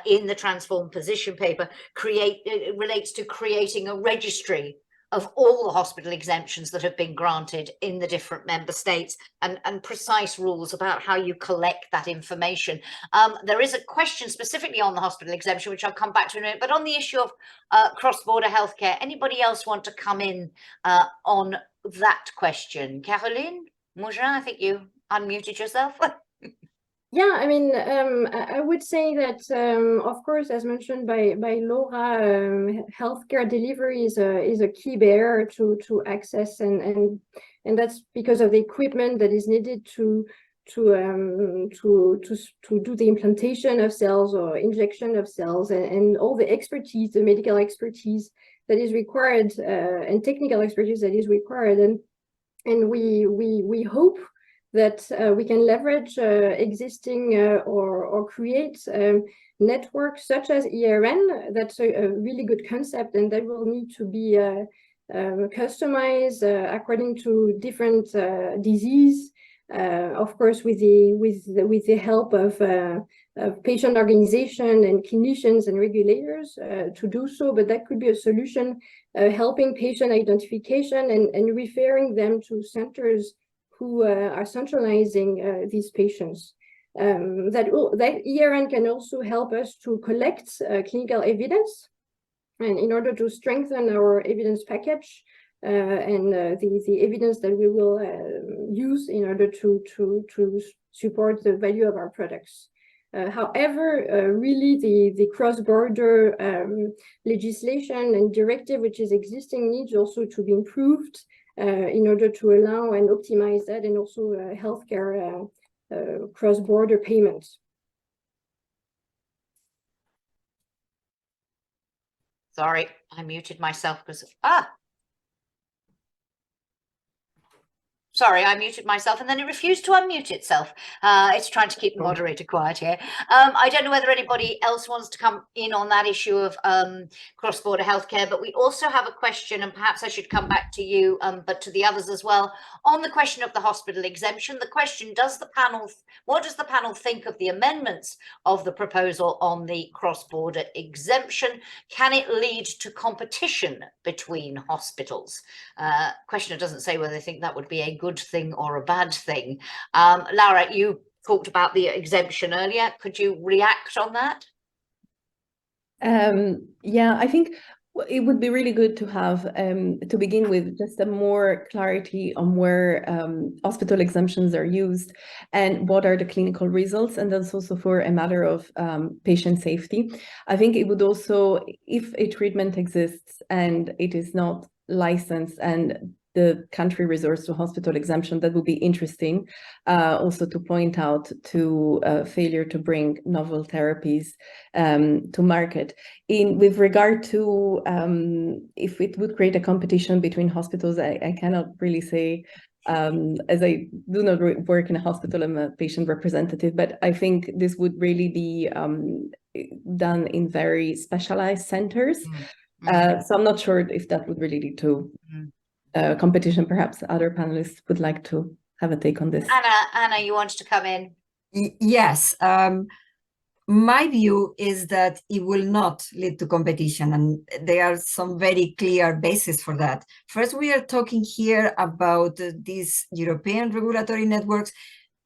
in the Transform position paper relates to creating a registry of all the hospital exemptions that have been granted in the different member states, and precise rules about how you collect that information. There is a question specifically on the hospital exemption, which I'll come back to in a minute, but on the issue of cross-border healthcare, anybody else want to come in on that question? Caroline Mougin, I think you unmuted yourself. Yeah, I mean, I would say that, of course, as mentioned by Laura, healthcare delivery is a key barrier to access, and that's because of the equipment that is needed to do the implantation of cells or injection of cells, and all the expertise, the medical expertise that is required, and technical expertise that is required, and we hope that we can leverage existing or create networks such as ERN. That's a really good concept, and that will need to be customized according to different disease. Of course, with the help of patient organization and clinicians and regulators to do so, but that could be a solution helping patient identification and referring them to centers who are centralizing these patients. That ERN can also help us to collect clinical evidence, and in order to strengthen our evidence package and the evidence that we will use in order to support the value of our products. However, really the cross-border legislation and directive which is existing needs also to be improved in order to allow and optimize that, and also healthcare cross-border payments. Sorry, I muted myself because sorry, I muted myself and then it refused to unmute itself. It's trying to keep the moderator quiet here. I don't know whether anybody else wants to come in on that issue of cross-border healthcare, but we also have a question, and perhaps I should come back to you, but to the others as well, on the question of the hospital exemption. The question, what does the panel think of the amendments of the proposal on the cross-border exemption? Can it lead to competition between hospitals? Questioner doesn't say whether they think that would be a good thing or a bad thing. Laura, you talked about the exemption earlier. Could you react on that? Yeah, I think it would be really good to have, to begin with, just a more clarity on where hospital exemptions are used and what are the clinical results, and that's also for a matter of patient safety. I think it would also, if a treatment exists and it is not licensed and the country resorts to hospital exemption, that would be interesting also to point out to failure to bring novel therapies to market. With regard to if it would create a competition between hospitals, I cannot really say, as I do not work in a hospital. I'm a patient representative, but I think this would really be done in very specialized centers. So I'm not sure if that would really lead to competition. Perhaps other panelists would like to have a take on this. Anna, you wanted to come in? Yes. My view is that it will not lead to competition, and there are some very clear bases for that. First, we are talking here about these European regulatory networks.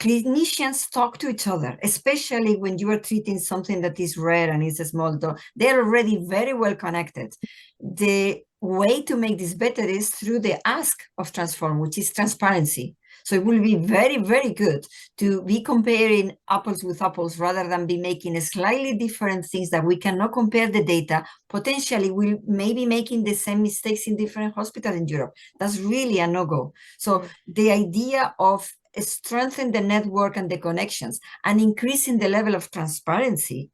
Clinicians talk to each other, especially when you are treating something that is rare and is a small dose. They're already very well connected. The way to make this better is through the ask of Transform, which is transparency. So it will be very, very good to be comparing apples with apples rather than be making slightly different things that we cannot compare the data. Potentially, we may be making the same mistakes in different hospitals in Europe. That's really a no-go. So the idea of strengthening the network and the connections and increasing the level of transparency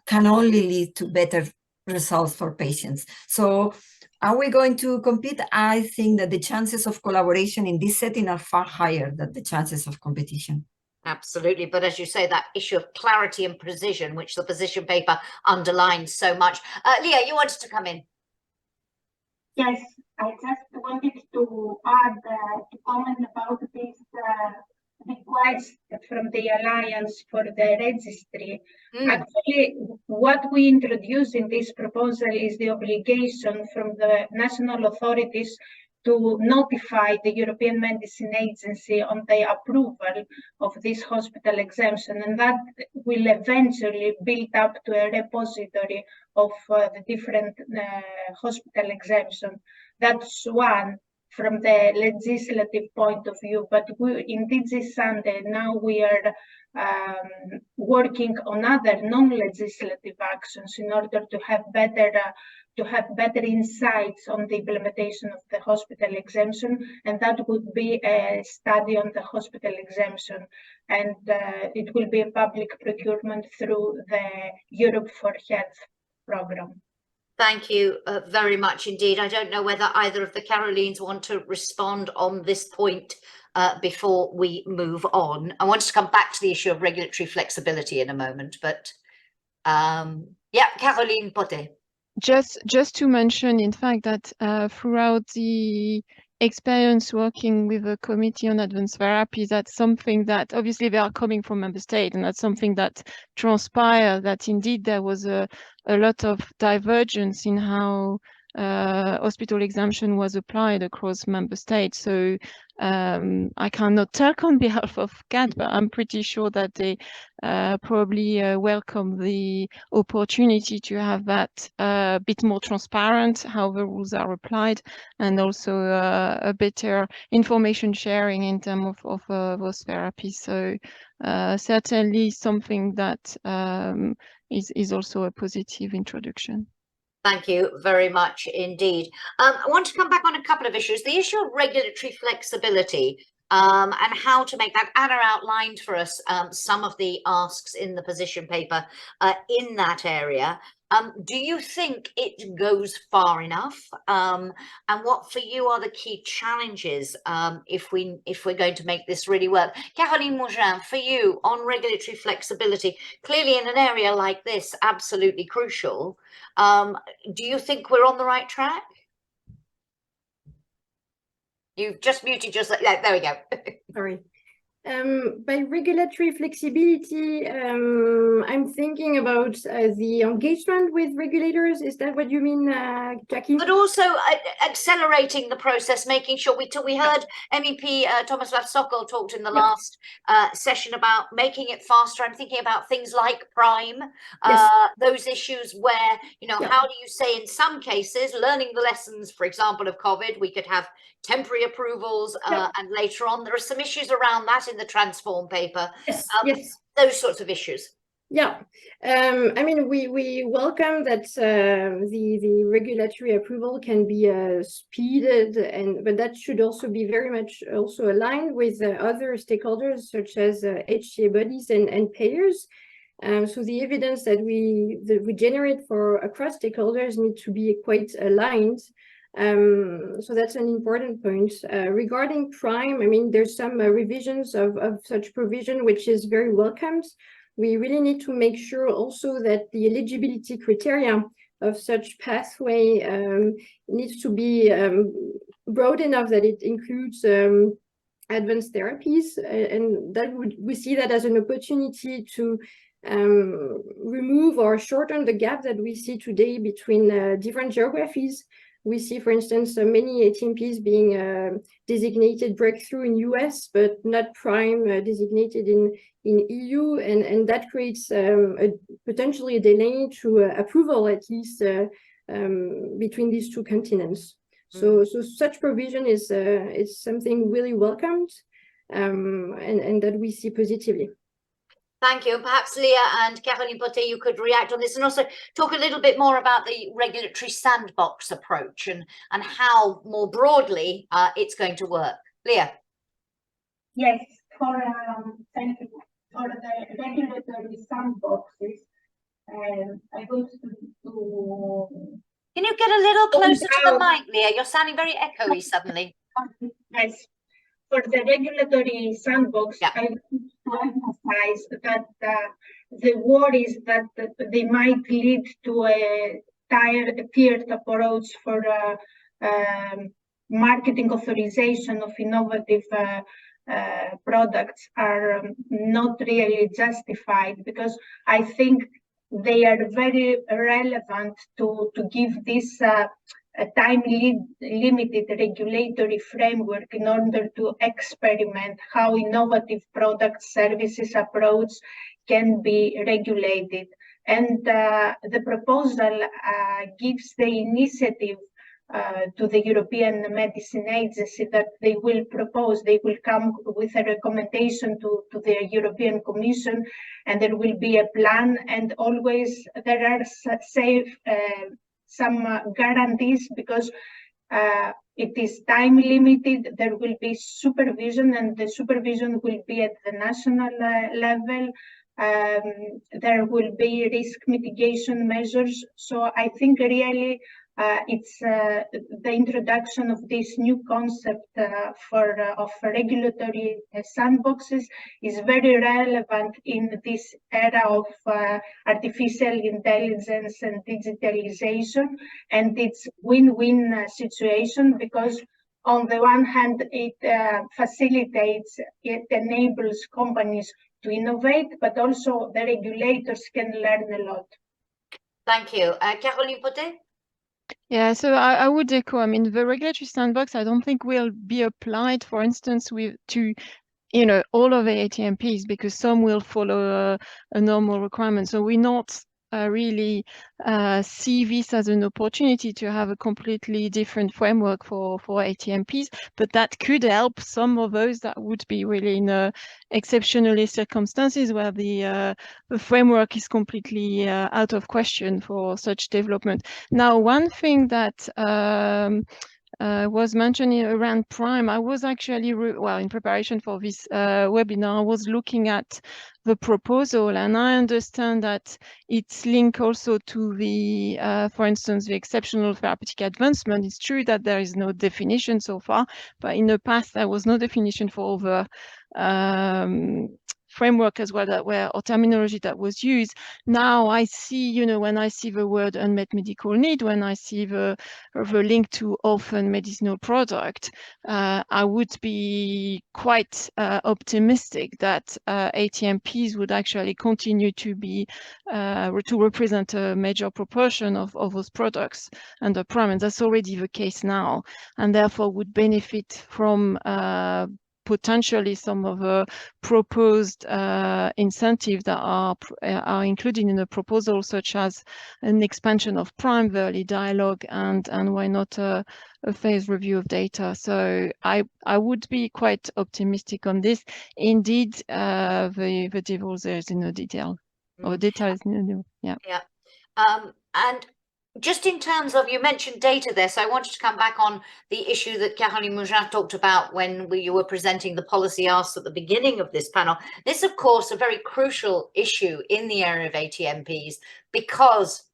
can only lead to better results for patients. So are we going to compete? I think that the chances of collaboration in this setting are far higher than the chances of competition. Absolutely. But as you say, that issue of clarity and precision, which the position paper underlines so much. Leah, you wanted to come in. Yes, I just wanted to add to comment about this request from the Alliance for the Registry. Actually, what we introduce in this proposal is the obligation from the national authorities to notify the European Medicine Agency on the approval of this hospital exemption, and that will eventually build up to a repository of the different hospital exemption. That's one from the legislative point of view, but in DG Sunday now we are working on other non-legislative actions in order to have better insights on the implementation of the hospital exemption, and that would be a study on the hospital exemption, and it will be a public procurement through the Europe for Health program. Thank you very much indeed. I don't know whether either of the Carolines want to respond on this point before we move on. I wanted to come back to the issue of regulatory flexibility in a moment, but yeah, Caroline Potet. Just to mention, in fact, that throughout the experience working with the Committee on Advanced Therapies, that's something that obviously they are coming from member state, and that's something that transpired, that indeed there was a lot of divergence in how hospital exemption was applied across member states. So I cannot talk on behalf of CAT, but I'm pretty sure that they probably welcome the opportunity to have that a bit more transparent, how the rules are applied, and also a better information sharing in terms of those therapies. So certainly something that is also a positive introduction. Thank you very much indeed. I want to come back on a couple of issues. The issue of regulatory flexibility and how to make that. Anna outlined for us some of the asks in the position paper in that area. Do you think it goes far enough? And what for you are the key challenges if we're going to make this really work? Caroline Mougin, for you on regulatory flexibility, clearly in an area like this, absolutely crucial. Do you think we're on the right track? You've just muted yourself. Yeah, there we go. Sorry. By regulatory flexibility, I'm thinking about the engagement with regulators. Is that what you mean, Jackie? But also accelerating the process, making sure we heard MEP Tomislav Sokol talked in the last session about making it faster. I'm thinking about things like Prime, those issues where, you know, how do you say in some cases, learning the lessons, for example, of COVID, we could have temporary approvals and later on there are some issues around that in the Transform paper. Those sorts of issues. Yeah, I mean, we welcome that the regulatory approval can be speeded, but that should also be very much also aligned with other stakeholders such as HTA bodies and payers. So the evidence that we generate for across stakeholders need to be quite aligned. So that's an important point. Regarding Prime, I mean, there's some revisions of such provision, which is very welcomed. We really need to make sure also that the eligibility criteria of such pathway needs to be broad enough that it includes advanced therapies, and that we see that as an opportunity to remove or shorten the gap that we see today between different geographies. We see, for instance, many ATMPs being designated breakthrough in US, but not Prime designated in EU, and that creates potentially a delay to approval, at least between these two continents. So such provision is something really welcomed and that we see positively. Thank you. Perhaps Leah and Caroline Potet, you could react on this and also talk a little bit more about the regulatory sandbox approach and how more broadly it's going to work. Leah. Yes, thank you. For the regulatory sandboxes, I want to... Can you get a little closer to the mic, Leah? You're sounding very echoey suddenly. Yes. For the regulatory sandbox, I want to emphasize that the worries that they might lead to a tiered approach for marketing authorization of innovative products are not really justified, because I think they are very relevant to give this a time-limited regulatory framework in order to experiment how innovative product services approach can be regulated. And the proposal gives the initiative to the European Medicine Agency that they will come with a recommendation to the European Commission, and there will be a plan, and always there are some guarantees, because it is time limited. There will be supervision, and the supervision will be at the national level. There will be risk mitigation measures. So I think really it's the introduction of this new concept of regulatory sandboxes is very relevant in this era of artificial intelligence and digitalization, and it's win-win situation, because on the one hand it facilitates, it enables companies to innovate, but also the regulators can learn a lot. Thank you. Caroline Potet? Yeah, so I would echo. I mean, the regulatory sandbox, I don't think will be applied, for instance, to all of the ATMPs, because some will follow a normal requirement. So we're not really see this as an opportunity to have a completely different framework for ATMPs, but that could help some of those that would be really in exceptionally circumstances where the framework is completely out of question for such development. Now, one thing that was mentioned around Prime, I was actually, in preparation for this webinar, I was looking at the proposal, and I understand that it's linked also to the, for instance, the exceptional therapeutic advancement. It's true that there is no definition so far, but in the past there was no definition for the framework as well, or terminology that was used. Now I see, when I see the word unmet medical need, when I see the link to orphan medicinal product, I would be quite optimistic that ATMPs would actually continue to be to represent a major proportion of those products under Prime, and that's already the case now, and therefore would benefit from potentially some of the proposed incentives that are included in the proposal, such as an expansion of Prime, the early dialogue, and why not a phase review of data. So I would be quite optimistic on this. Indeed, the devil there is in the detail, or detail is in the devil. Yeah. Yeah. And just in terms of, you mentioned data there, so I wanted to come back on the issue that Caroline Mougin talked about when you were presenting the policy asks at the beginning of this panel. This, of course, a very crucial issue in the area of ATMPs, because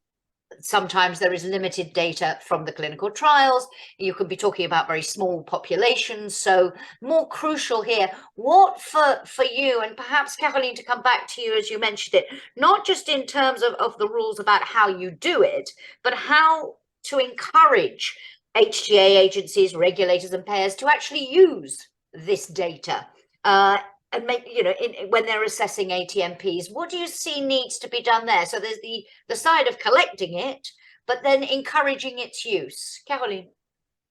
sometimes there is limited data from the clinical trials. You could be talking about very small populations. So more crucial here, what for you, and perhaps Caroline, to come back to you as you mentioned it, not just in terms of the rules about how you do it, but how to encourage HTA agencies, regulators and payers to actually use this data and make, when they're assessing ATMPs. What do you see needs to be done there? So there's the side of collecting it, but then encouraging its use. Caroline?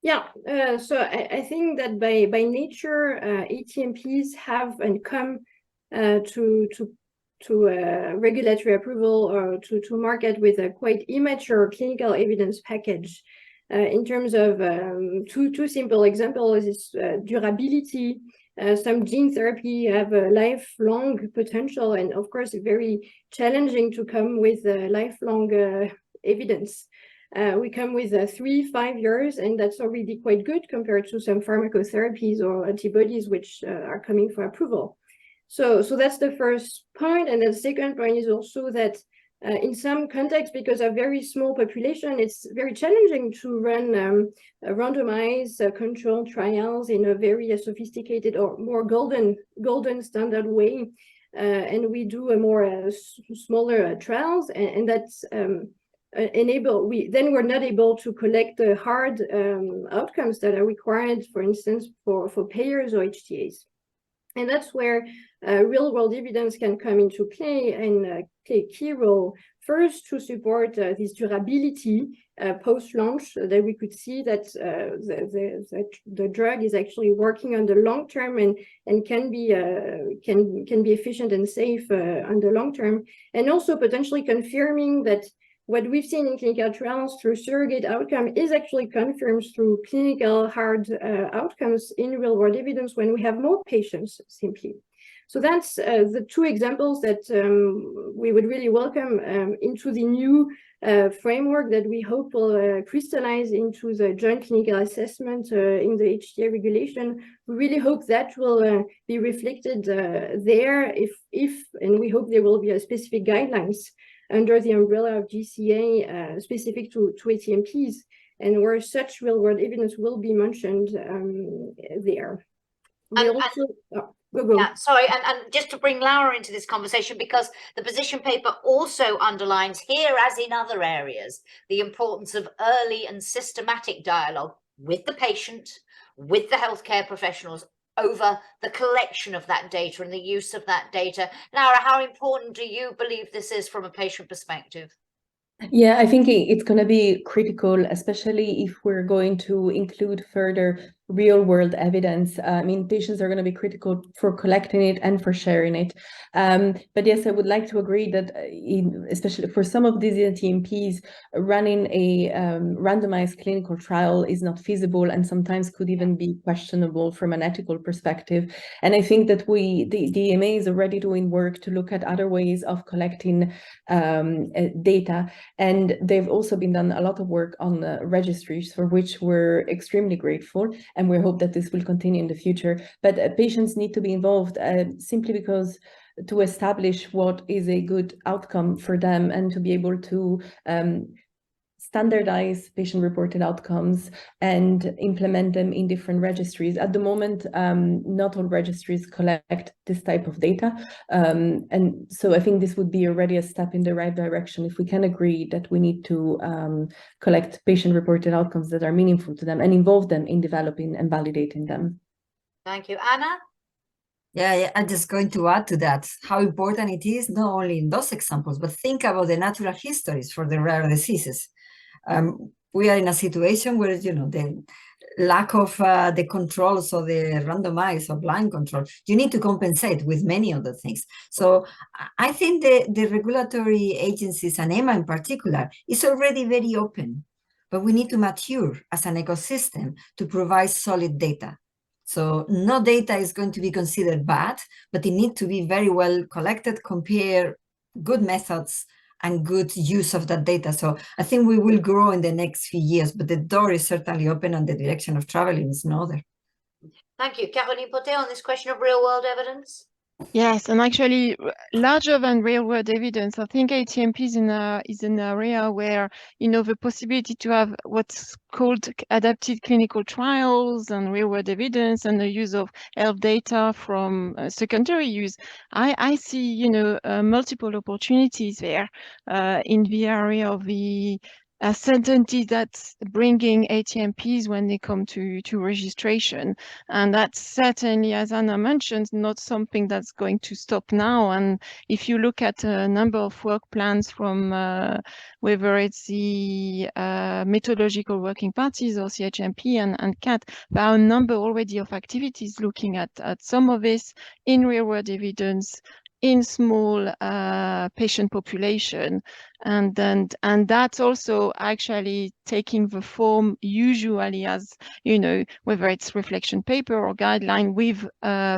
Yeah, so I think that by nature, ATMPs have and come to regulatory approval or to market with a quite immature clinical evidence package. In terms of two simple examples is durability. Some gene therapy have a lifelong potential, and of course, very challenging to come with lifelong evidence. We come with 3-5 years, and that's already quite good compared to some pharmacotherapies or antibodies which are coming for approval. So that's the first point. And the second point is also that in some contexts, because of very small population, it's very challenging to run randomized controlled trials in a very sophisticated or more golden standard way. And we do a more smaller trials, and that's we're not able to collect the hard outcomes that are required, for instance, for payers or HTAs. And that's where real-world evidence can come into play and play a key role. First, to support this durability post-launch, that we could see that the drug is actually working on the long term and can be efficient and safe on the long term, and also potentially confirming that what we've seen in clinical trials through surrogate outcome is actually confirmed through clinical hard outcomes in real-world evidence when we have more patients, simply. So that's the two examples that we would really welcome into the new framework that we hope will crystallize into the joint clinical assessment in the HTA regulation. We really hope that will be reflected there and we hope there will be a specific guidelines under the umbrella of GCA specific to ATMPs, and where such real-world evidence will be mentioned there. Yeah, sorry, and just to bring Laura into this conversation, because the position paper also underlines here, as in other areas, the importance of early and systematic dialogue with the patient, with the healthcare professionals, over the collection of that data and the use of that data. Laura, how important do you believe this is from a patient perspective? Yeah, I think it's going to be critical, especially if we're going to include further real-world evidence. I mean, patients are going to be critical for collecting it and for sharing it. But yes, I would like to agree that especially for some of these TMPs, running a randomized clinical trial is not feasible and sometimes could even be questionable from an ethical perspective. And I think that the EMA is already doing work to look at other ways of collecting data. And they've also been done a lot of work on registries, for which we're extremely grateful. And we hope that this will continue in the future. But patients need to be involved simply because to establish what is a good outcome for them and to be able to standardize patient-reported outcomes and implement them in different registries. At the moment, not all registries collect this type of data. And so I think this would be already a step in the right direction if we can agree that we need to collect patient-reported outcomes that are meaningful to them and involve them in developing and validating them. Thank you. Anna? Yeah, I'm just going to add to that how important it is, not only in those examples, but think about the natural histories for the rare diseases. We are in a situation where, the lack of the controls or the randomized or blind control, you need to compensate with many other things. So I think the regulatory agencies and EMA in particular is already very open, but we need to mature as an ecosystem to provide solid data. So no data is going to be considered bad, but it needs to be very well collected, compare good methods and good use of that data. So I think we will grow in the next few years, but the door is certainly open and the direction of traveling is another. Thank you. Caroline Potet, on this question of real-world evidence? Yes, and actually larger than real-world evidence, I think ATMP is an area where, the possibility to have what's called adapted clinical trials and real-world evidence and the use of health data from secondary use. I see, multiple opportunities there in the area of the certainty that's bringing ATMPs when they come to registration. And that's certainly, as Anna mentioned, not something that's going to stop now. And if you look at a number of work plans from whether it's the methodological working parties or CHMP and CAT, there are a number already of activities looking at some of this in real-world evidence, in small patient population, and that's also actually taking the form usually as whether it's reflection paper or guideline with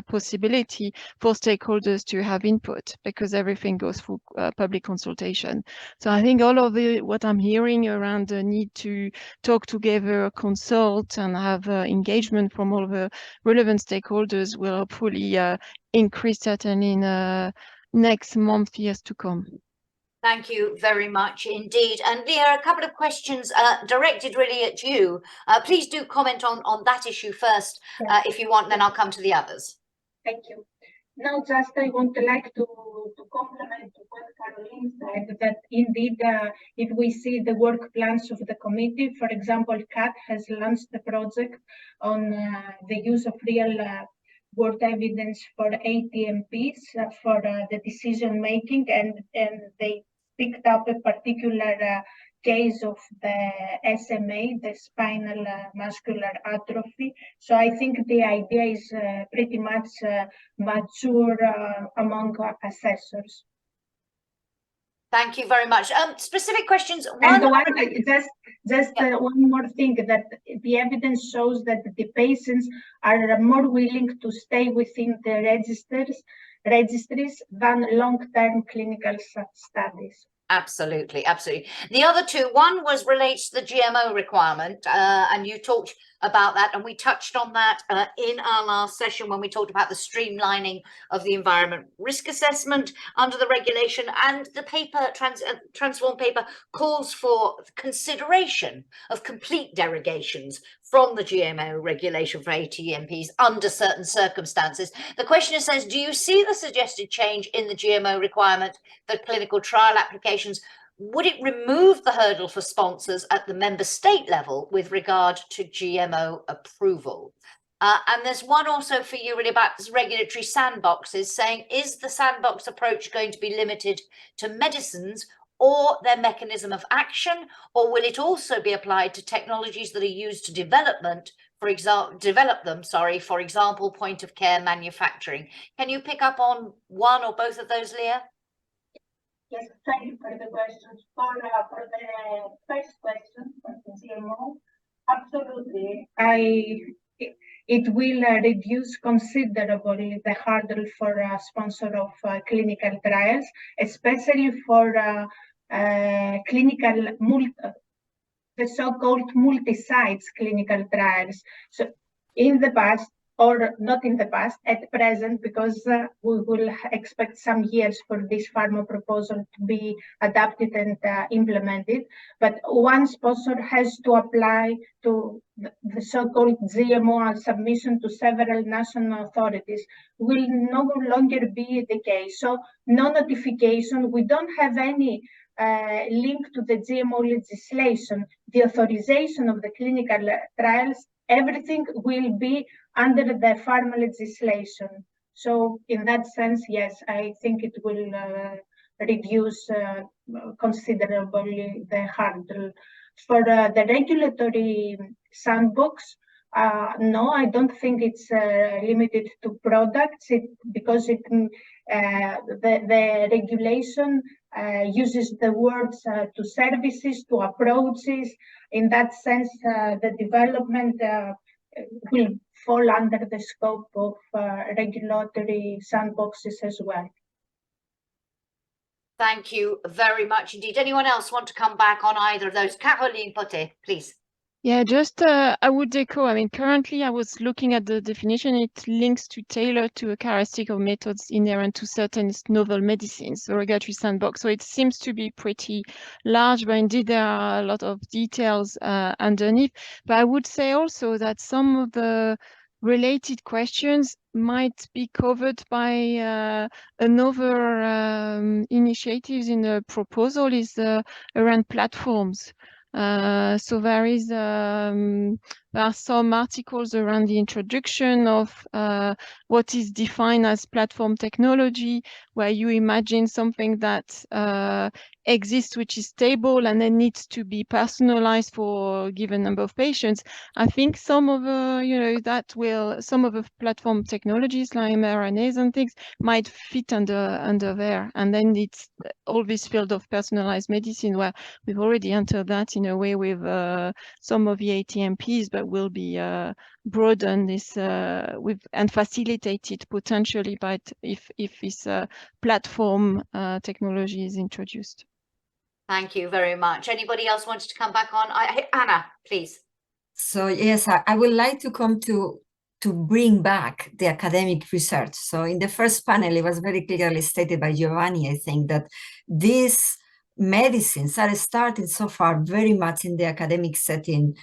possibility for stakeholders to have input, because everything goes through public consultation. So I think all of what I'm hearing around the need to talk together, consult, and have engagement from all the relevant stakeholders will hopefully increase certainly in next month, years to come. Thank you very much indeed. And Leah, a couple of questions directed really at you. Please do comment on that issue first, if you want, then I'll come to the others. Thank you. No, just I would like to complement what Caroline said, that indeed, if we see the work plans of the committee, for example, CAT has launched the project on the use of word evidence for ATMPs for the decision making, and they picked up a particular case of the SMA, the spinal muscular atrophy. So I think the idea is pretty much mature among assessors. Thank you very much. Specific questions. And one more thing, that the evidence shows that the patients are more willing to stay within the registries than long-term clinical studies. Absolutely, absolutely. The other two, one was relates to the GMO requirement, and you talked about that, and we touched on that in our last session when we talked about the streamlining of the environment risk assessment under the regulation, and the paper, Transform paper, calls for consideration of complete derogations from the GMO regulation for ATMPs under certain circumstances. The questioner says, do you see the suggested change in the GMO requirement for clinical trial applications? Would it remove the hurdle for sponsors at the member state level with regard to GMO approval? And there's one also for you really about this regulatory sandboxes, saying, is the sandbox approach going to be limited to medicines or their mechanism of action, or will it also be applied to technologies that are used to develop them, for example, point of care manufacturing? Can you pick up on one or both of those, Leah? Yes, thank you for the questions. For the first question, for the GMO, absolutely. It will reduce considerably the hurdle for a sponsor of clinical trials, especially for the so-called multi-sites clinical trials. So in the past, or not in the past, at present, because we will expect some years for this pharma proposal to be adapted and implemented. But one sponsor has to apply to the so-called GMO submission to several national authorities. Will no longer be the case. So no notification, we don't have any link to the GMO legislation, the authorization of the clinical trials, everything will be under the pharma legislation. So in that sense, yes, I think it will reduce considerably the hurdle. For the regulatory sandbox, no, I don't think it's limited to products, because the regulation uses the words to services, to approaches. In that sense, the development will fall under the scope of regulatory sandboxes as well. Thank you very much indeed. Anyone else want to come back on either of those? Caroline Potet, please. Yeah, just I would echo. I mean, currently I was looking at the definition. It links to tailor to a characteristic of methods inherent to certain novel medicines, the regulatory sandbox. So it seems to be pretty large, but indeed there are a lot of details underneath. But I would say also that some of the related questions might be covered by another initiatives in the proposal is around platforms. So there are some articles around the introduction of what is defined as platform technology, where you imagine something that exists, which is stable and then needs to be personalized for a given number of patients. I think some of some of the platform technologies like mRNAs and things might fit under there. And then it's all this field of personalized medicine where we've already entered that in a way with some of the ATMPs, but will be broaden this and facilitated potentially by if this platform technology is introduced. Thank you very much. Anybody else wanted to come back on? Anna, please. So yes, I would like to come to bring back the academic research. So in the first panel, it was very clearly stated by Giovanni, I think, that these medicines are starting so far very much in the academic setting,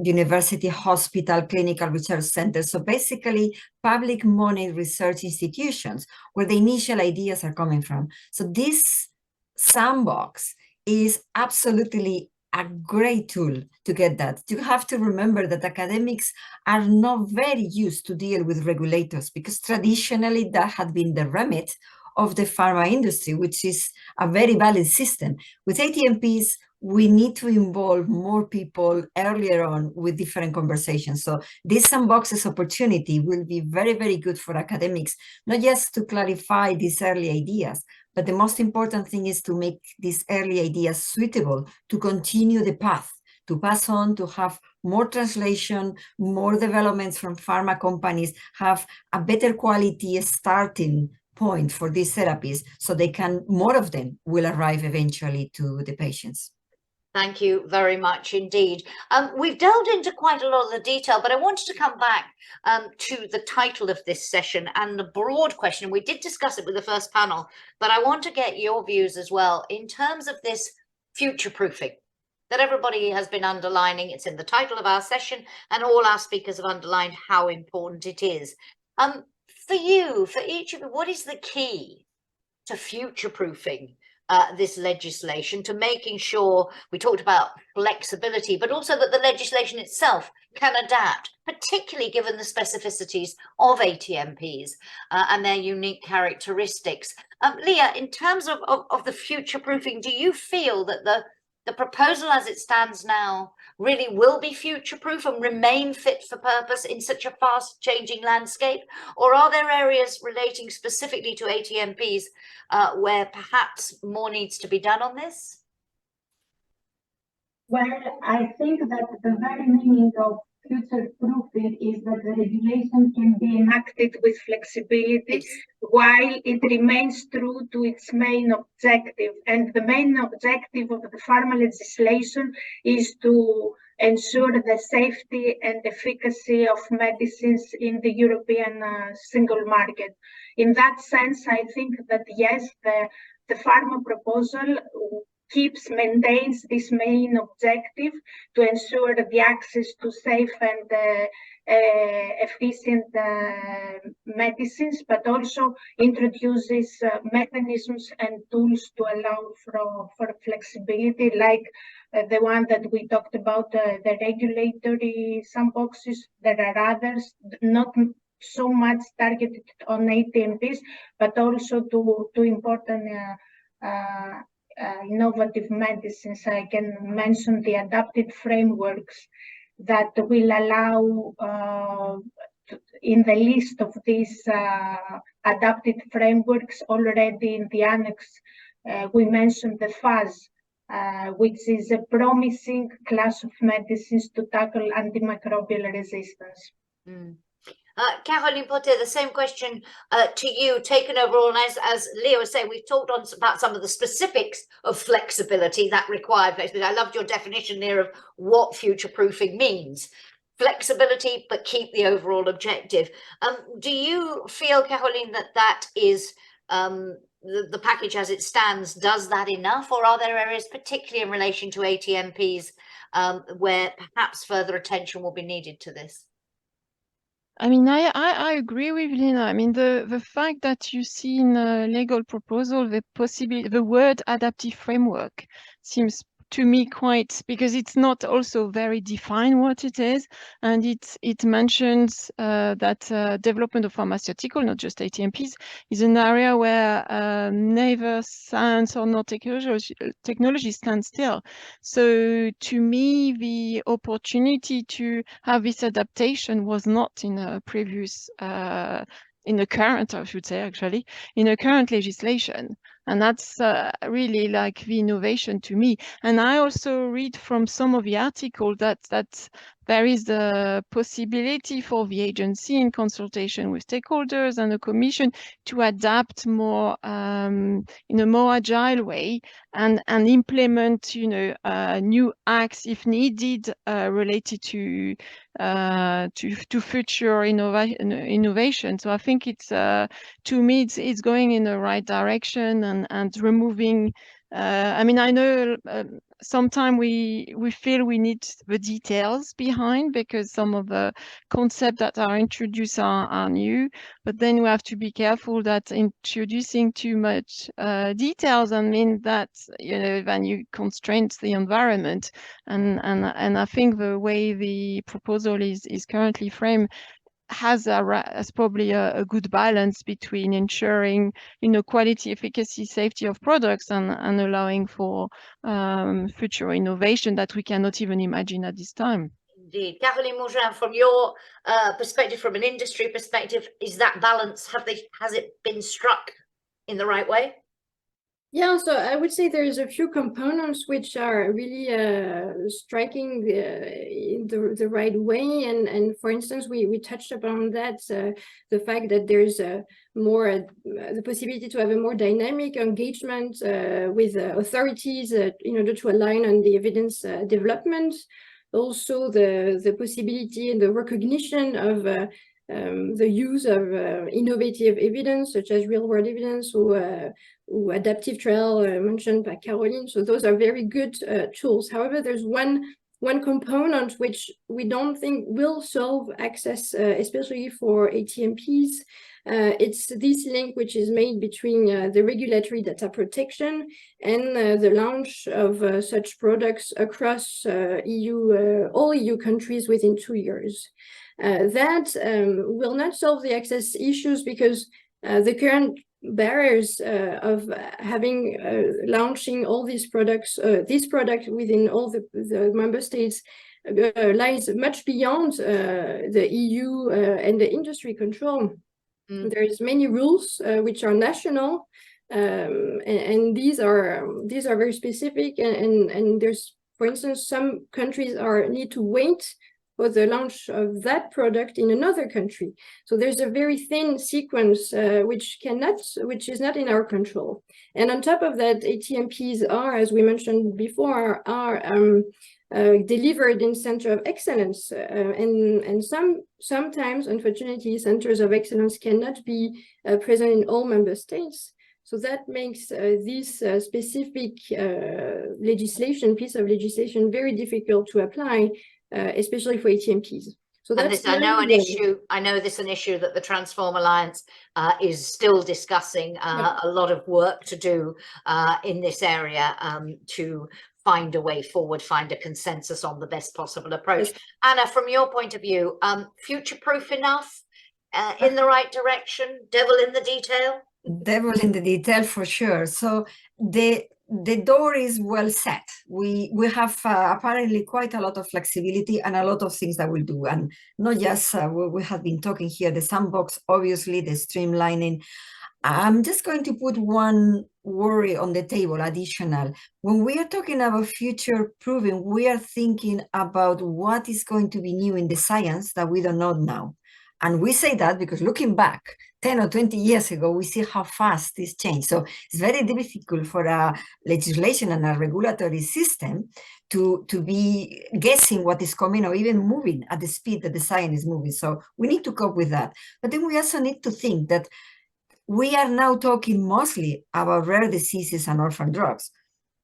university, hospital, clinical research centers. So basically public money research institutions where the initial ideas are coming from. So this sandbox is absolutely a great tool to get that. You have to remember that academics are not very used to deal with regulators, because traditionally that had been the remit of the pharma industry, which is a very valid system. With ATMPs, we need to involve more people earlier on with different conversations. So this sandboxes opportunity will be very, very good for academics, not just to clarify these early ideas, but the most important thing is to make these early ideas suitable to continue the path, to pass on, to have more translation, more developments from pharma companies, have a better quality starting point for these therapies, so they can, more of them will arrive eventually to the patients. Thank you very much indeed. We've delved into quite a lot of the detail, but I wanted to come back to the title of this session and the broad question. We did discuss it with the first panel, but I want to get your views as well in terms of this future-proofing that everybody has been underlining. It's in the title of our session, and all our speakers have underlined how important it is. For you, for each of you, what is the key to future-proofing this legislation, to making sure, we talked about flexibility, but also that the legislation itself can adapt, particularly given the specificities of ATMPs and their unique characteristics. Leah, in terms of the future-proofing, do you feel that the proposal as it stands now really will be future-proof and remain fit for purpose in such a fast-changing landscape? Or are there areas relating specifically to ATMPs where perhaps more needs to be done on this? Well, I think that the very meaning of future-proofing is that the regulation can be enacted with flexibility while it remains true to its main objective. And the main objective of the pharma legislation is to ensure the safety and efficacy of medicines in the European single market. In that sense, I think that yes, the pharma proposal maintains this main objective to ensure the access to safe and efficient medicines, but also introduces mechanisms and tools to allow for flexibility, like the one that we talked about, the regulatory sandboxes. There are others, not so much targeted on ATMPs, but also to important innovative medicines. I can mention the adapted frameworks that will allow, in the list of these adapted frameworks already in the annex, we mentioned the FAS, which is a promising class of medicines to tackle antimicrobial resistance. Caroline Potter, the same question to you, taken overall, and as Leo was saying, we've talked about some of the specifics of flexibility, that required flexibility. I loved your definition there of what future-proofing means. Flexibility, but keep the overall objective. Do you feel, Caroline, that is the package as it stands, does that enough, or are there areas, particularly in relation to ATMPs, where perhaps further attention will be needed to this? I mean, I agree with Lina. I mean, the fact that you see in a legal proposal the word adaptive framework seems to me quite, because it's not also very defined what it is, and it mentions that development of pharmaceutical, not just ATMPs, is an area where neither science or not technology stands still. So to me, the opportunity to have this adaptation was not in a previous in the current, I should say, actually, in the current legislation. And that's really like the innovation to me. And I also read from some of the article that there is the possibility for the agency, in consultation with stakeholders and the commission, to adapt more in a more agile way and implement, new acts if needed related to future innovation. So I think it's to me it's going in the right direction and removing I mean, I know sometimes we feel we need the details behind, because some of the concepts that are introduced are new, but then we have to be careful that introducing too much details and mean that, you know, then you constrain the environment. And I think the way the proposal is currently framed has probably a good balance between ensuring, you know, quality, efficacy, safety of products, and allowing for future innovation that we cannot even imagine at this time. Indeed. Caroline Mougin, from your perspective, from an industry perspective, is that balance, has it been struck in the right way? Yeah, so I would say there's a few components which are really striking in the right way, and for instance, we touched upon that, the fact that there's more the possibility to have a more dynamic engagement with authorities in order to align on the evidence development. Also, the possibility and the recognition of the use of innovative evidence, such as real-world evidence or adaptive trial mentioned by Caroline. So those are very good tools. However, there's one component which we don't think will solve access, especially for ATMPs. It's this link which is made between the regulatory data protection and the launch of such products across all EU countries within 2 years. That will not solve the access issues, because the current barriers of having launching all these products, this product within all the member states lies much beyond the EU and the industry control. There's many rules which are national, and these are very specific, and there's, for instance, some countries need to wait for the launch of that product in another country. So there's a very thin sequence which is not in our control. And on top of that, ATMPs are, as we mentioned before, delivered in center of excellence, and sometimes, unfortunately, centers of excellence cannot be present in all member states. So that makes this specific piece of legislation very difficult to apply, especially for ATMPs. So that's this, I know this is an issue that the Transform Alliance is still discussing. A lot of work to do in this area to find a way forward, find a consensus on the best possible approach. Yes. Anna, from your point of view, future-proof enough, in the right direction, devil in the detail? Devil in the detail, for sure. So the door is well set. We have apparently quite a lot of flexibility and a lot of things that we'll do. And not just we have been talking here, the sandbox, obviously, the streamlining. I'm just going to put one worry on the table, additional. When we are talking about future proofing, we are thinking about what is going to be new in the science that we don't know now. And we say that because looking back 10 or 20 years ago, we see how fast this changed. So it's very difficult for a legislation and a regulatory system to be guessing what is coming or even moving at the speed that the science is moving. So we need to cope with that. But then we also need to think that we are now talking mostly about rare diseases and orphan drugs.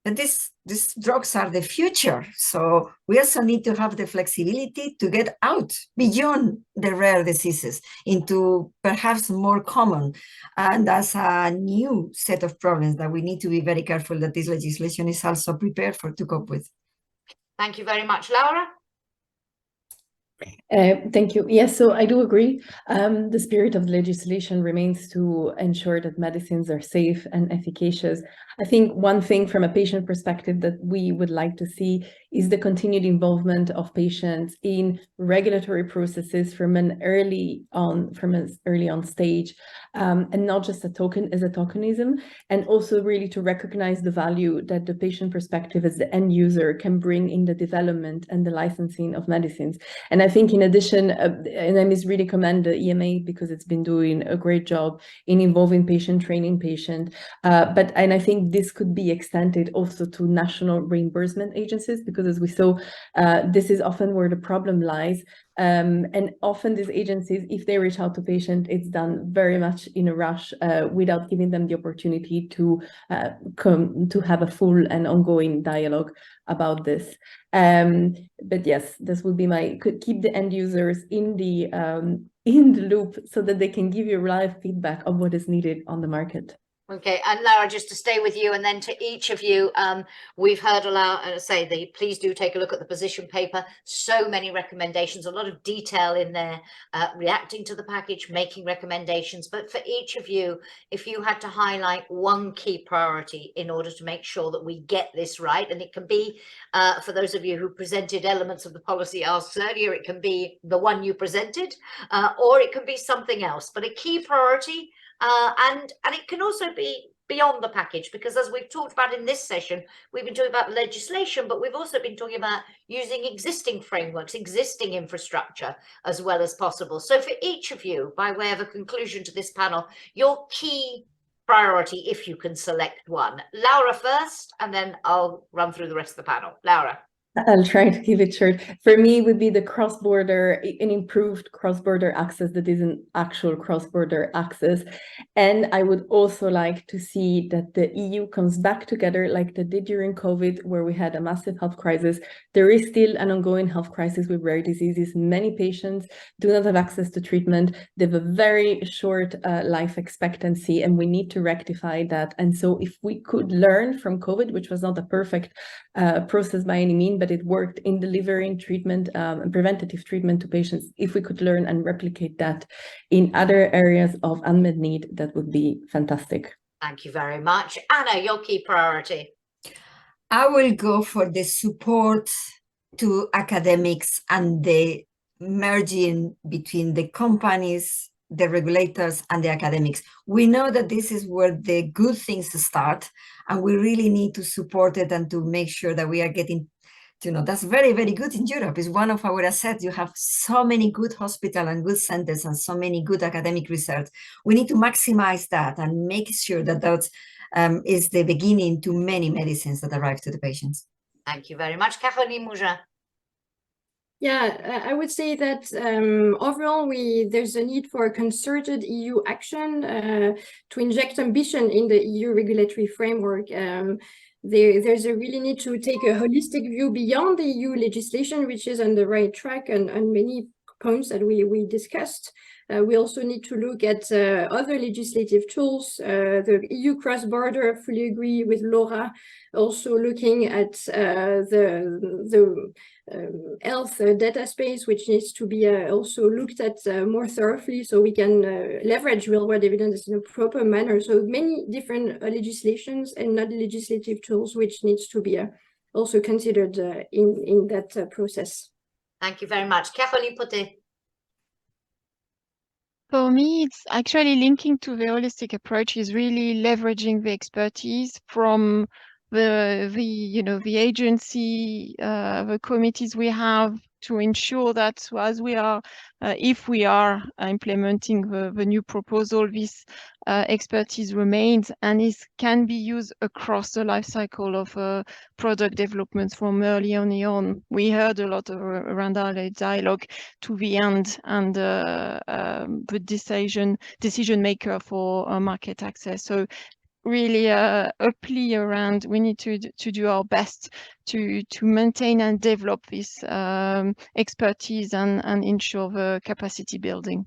And these drugs are the future. So we also need to have the flexibility to get out beyond the rare diseases into perhaps more common. And that's a new set of problems that we need to be very careful that this legislation is also prepared to cope with. Thank you very much. Laura? Thank you. Yes, so I do agree. The spirit of the legislation remains to ensure that medicines are safe and efficacious. I think one thing from a patient perspective that we would like to see is the continued involvement of patients in regulatory processes from an early on stage, and not just as a tokenism, and also really to recognize the value that the patient perspective as the end user can bring in the development and the licensing of medicines. And I think in addition, and I must really commend the EMA because it's been doing a great job in involving patient, training patient, and I think this could be extended also to national reimbursement agencies, because because as we saw, this is often where the problem lies. And often these agencies, if they reach out to patients, it's done very much in a rush without giving them the opportunity to come to have a full and ongoing dialogue about this. But yes, this will be could keep the end users in the loop so that they can give you live feedback of what is needed on the market. Okay, and Laura, just to stay with you, and then to each of you, we've heard please do take a look at the position paper. So many recommendations, a lot of detail in there, reacting to the package, making recommendations. But for each of you, if you had to highlight one key priority in order to make sure that we get this right, and it can be, for those of you who presented elements of the policy asks earlier, it can be the one you presented, or it can be something else, but a key priority. And it can also be beyond the package, because as we've talked about in this session, we've been talking about legislation, but we've also been talking about using existing frameworks, existing infrastructure as well as possible. So for each of you, by way of a conclusion to this panel, your key priority, if you can select one. Laura first, and then I'll run through the rest of the panel. Laura. I'll try to keep it short. For me, it would be the cross-border, an improved cross-border access that is an actual cross-border access. And I would also like to see that the EU comes back together like they did during COVID, where we had a massive health crisis. There is still an ongoing health crisis with rare diseases. Many patients do not have access to treatment. They have a very short life expectancy, and we need to rectify that. And so if we could learn from COVID, which was not a perfect process by any means, but it worked in delivering treatment and preventative treatment to patients. If we could learn and replicate that in other areas of unmet need, that would be fantastic. Thank you very much. Anna, your key priority. I will go for the support to academics and the merging between the companies, the regulators, and the academics. We know that this is where the good things start, and we really need to support it and to make sure that we are getting, that's very, very good in Europe. It's one of our assets. You have so many good hospitals and good centers and so many good academic research. We need to maximize that and make sure that that is the beginning to many medicines that arrive to the patients. Thank you very much. Caroline Mougin. Yeah, I would say that overall, there's a need for a concerted EU action to inject ambition in the EU regulatory framework. There's a really need to take a holistic view beyond the EU legislation, which is on the right track and many points that we discussed. We also need to look at other legislative tools, the EU cross-border. I fully agree with Laura. Also looking at the health data space, which needs to be also looked at more thoroughly, so we can leverage real-world evidence in a proper manner. So many different legislations and non-legislative tools, which needs to be also considered in that process. Thank you very much. Caroline Potet. For me, it's actually linking to the holistic approach is really leveraging the expertise from the agency, the committees we have, to ensure that as we are, if we are implementing the new proposal, this expertise remains and can be used across the life cycle of product development from early on. We heard a lot around our dialogue to the end, and the decision maker for market access. So really a plea around, we need to do our best to maintain and develop this expertise and ensure the capacity building.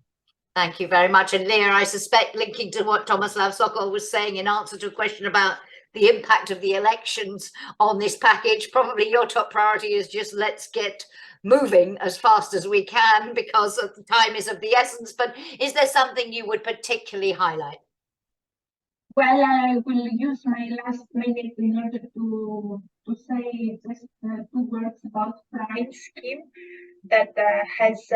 Thank you very much. And Leah, I suspect linking to what Tomislav Sokol was saying in answer to a question about the impact of the elections on this package, probably your top priority is just let's get moving as fast as we can, because the time is of the essence. But is there something you would particularly highlight? Well, I will use my last minute in order to say just 2 words about PRIME scheme that has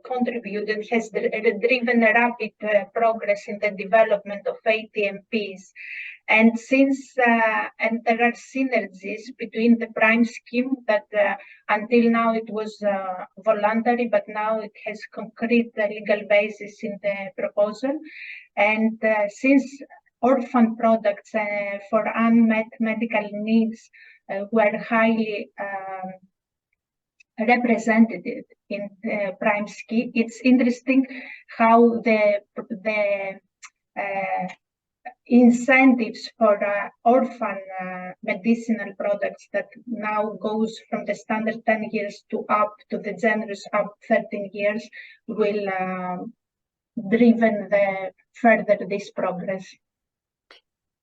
contributed, has driven rapid progress in the development of ATMPs. And since and there are synergies between the PRIME scheme that until now it was voluntary, but now it has concrete legal basis in the proposal. And since orphan products for unmet medical needs were highly represented in Prime Scheme. It's interesting how the incentives for orphan medicinal products that now goes from the standard 10 years to up to the generous up 13 years will driven further this progress.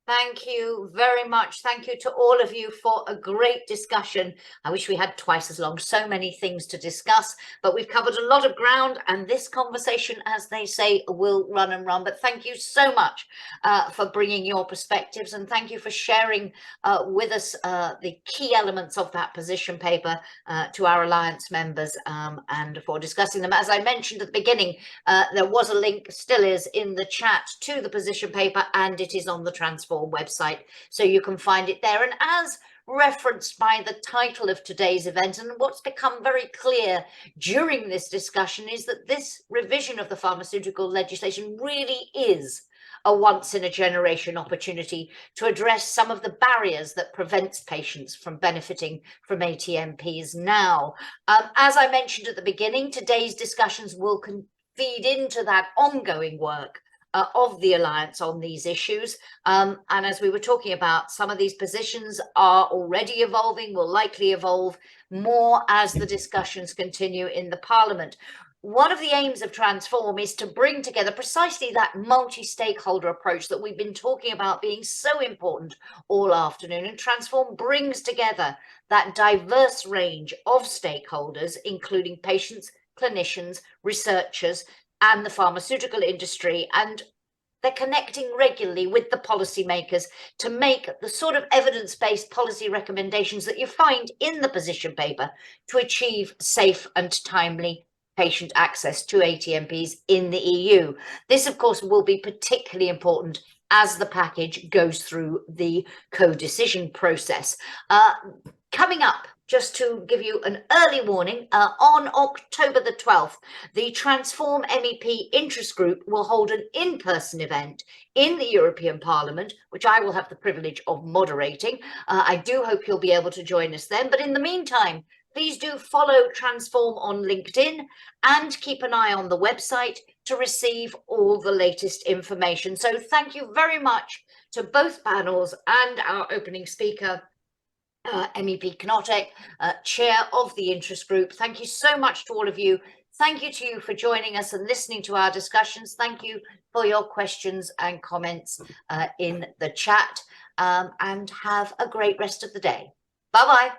Thank you very much. Thank you to all of you for a great discussion. I wish we had twice as long, so many things to discuss, but we've covered a lot of ground, and this conversation, as they say, will run and run. But thank you so much for bringing your perspectives, and thank you for sharing with us the key elements of that position paper to our Alliance members, and for discussing them. As I mentioned at the beginning, there was a link, still is, in the chat to the position paper, and it is on the Transform website, so you can find it there. And as referenced by the title of today's event, and what's become very clear during this discussion, is that this revision of the pharmaceutical legislation really is a once-in-a-generation opportunity to address some of the barriers that prevents patients from benefiting from ATMPs now. As I mentioned at the beginning, today's discussions will feed into that ongoing work of the Alliance on these issues. And as we were talking about, some of these positions are already evolving, will likely evolve more as the discussions continue in the Parliament. One of the aims of Transform is to bring together precisely that multi-stakeholder approach that we've been talking about being so important all afternoon. And Transform brings together that diverse range of stakeholders, including patients, clinicians, researchers, and the pharmaceutical industry, and they're connecting regularly with the policymakers to make the sort of evidence-based policy recommendations that you find in the position paper to achieve safe and timely patient access to ATMPs in the EU. This, of course, will be particularly important as the package goes through the co-decision process. Coming up, just to give you an early warning, on October the 12th, the Transform MEP Interest Group will hold an in-person event in the European Parliament, which I will have the privilege of moderating. I do hope you'll be able to join us then. But in the meantime, please do follow Transform on LinkedIn and keep an eye on the website to receive all the latest information. So thank you very much to both panels and our opening speaker, MEP Knotek, chair of the interest group. Thank you so much to all of you. Thank you to you for joining us and listening to our discussions. Thank you for your questions and comments in the chat, and have a great rest of the day. Bye-bye.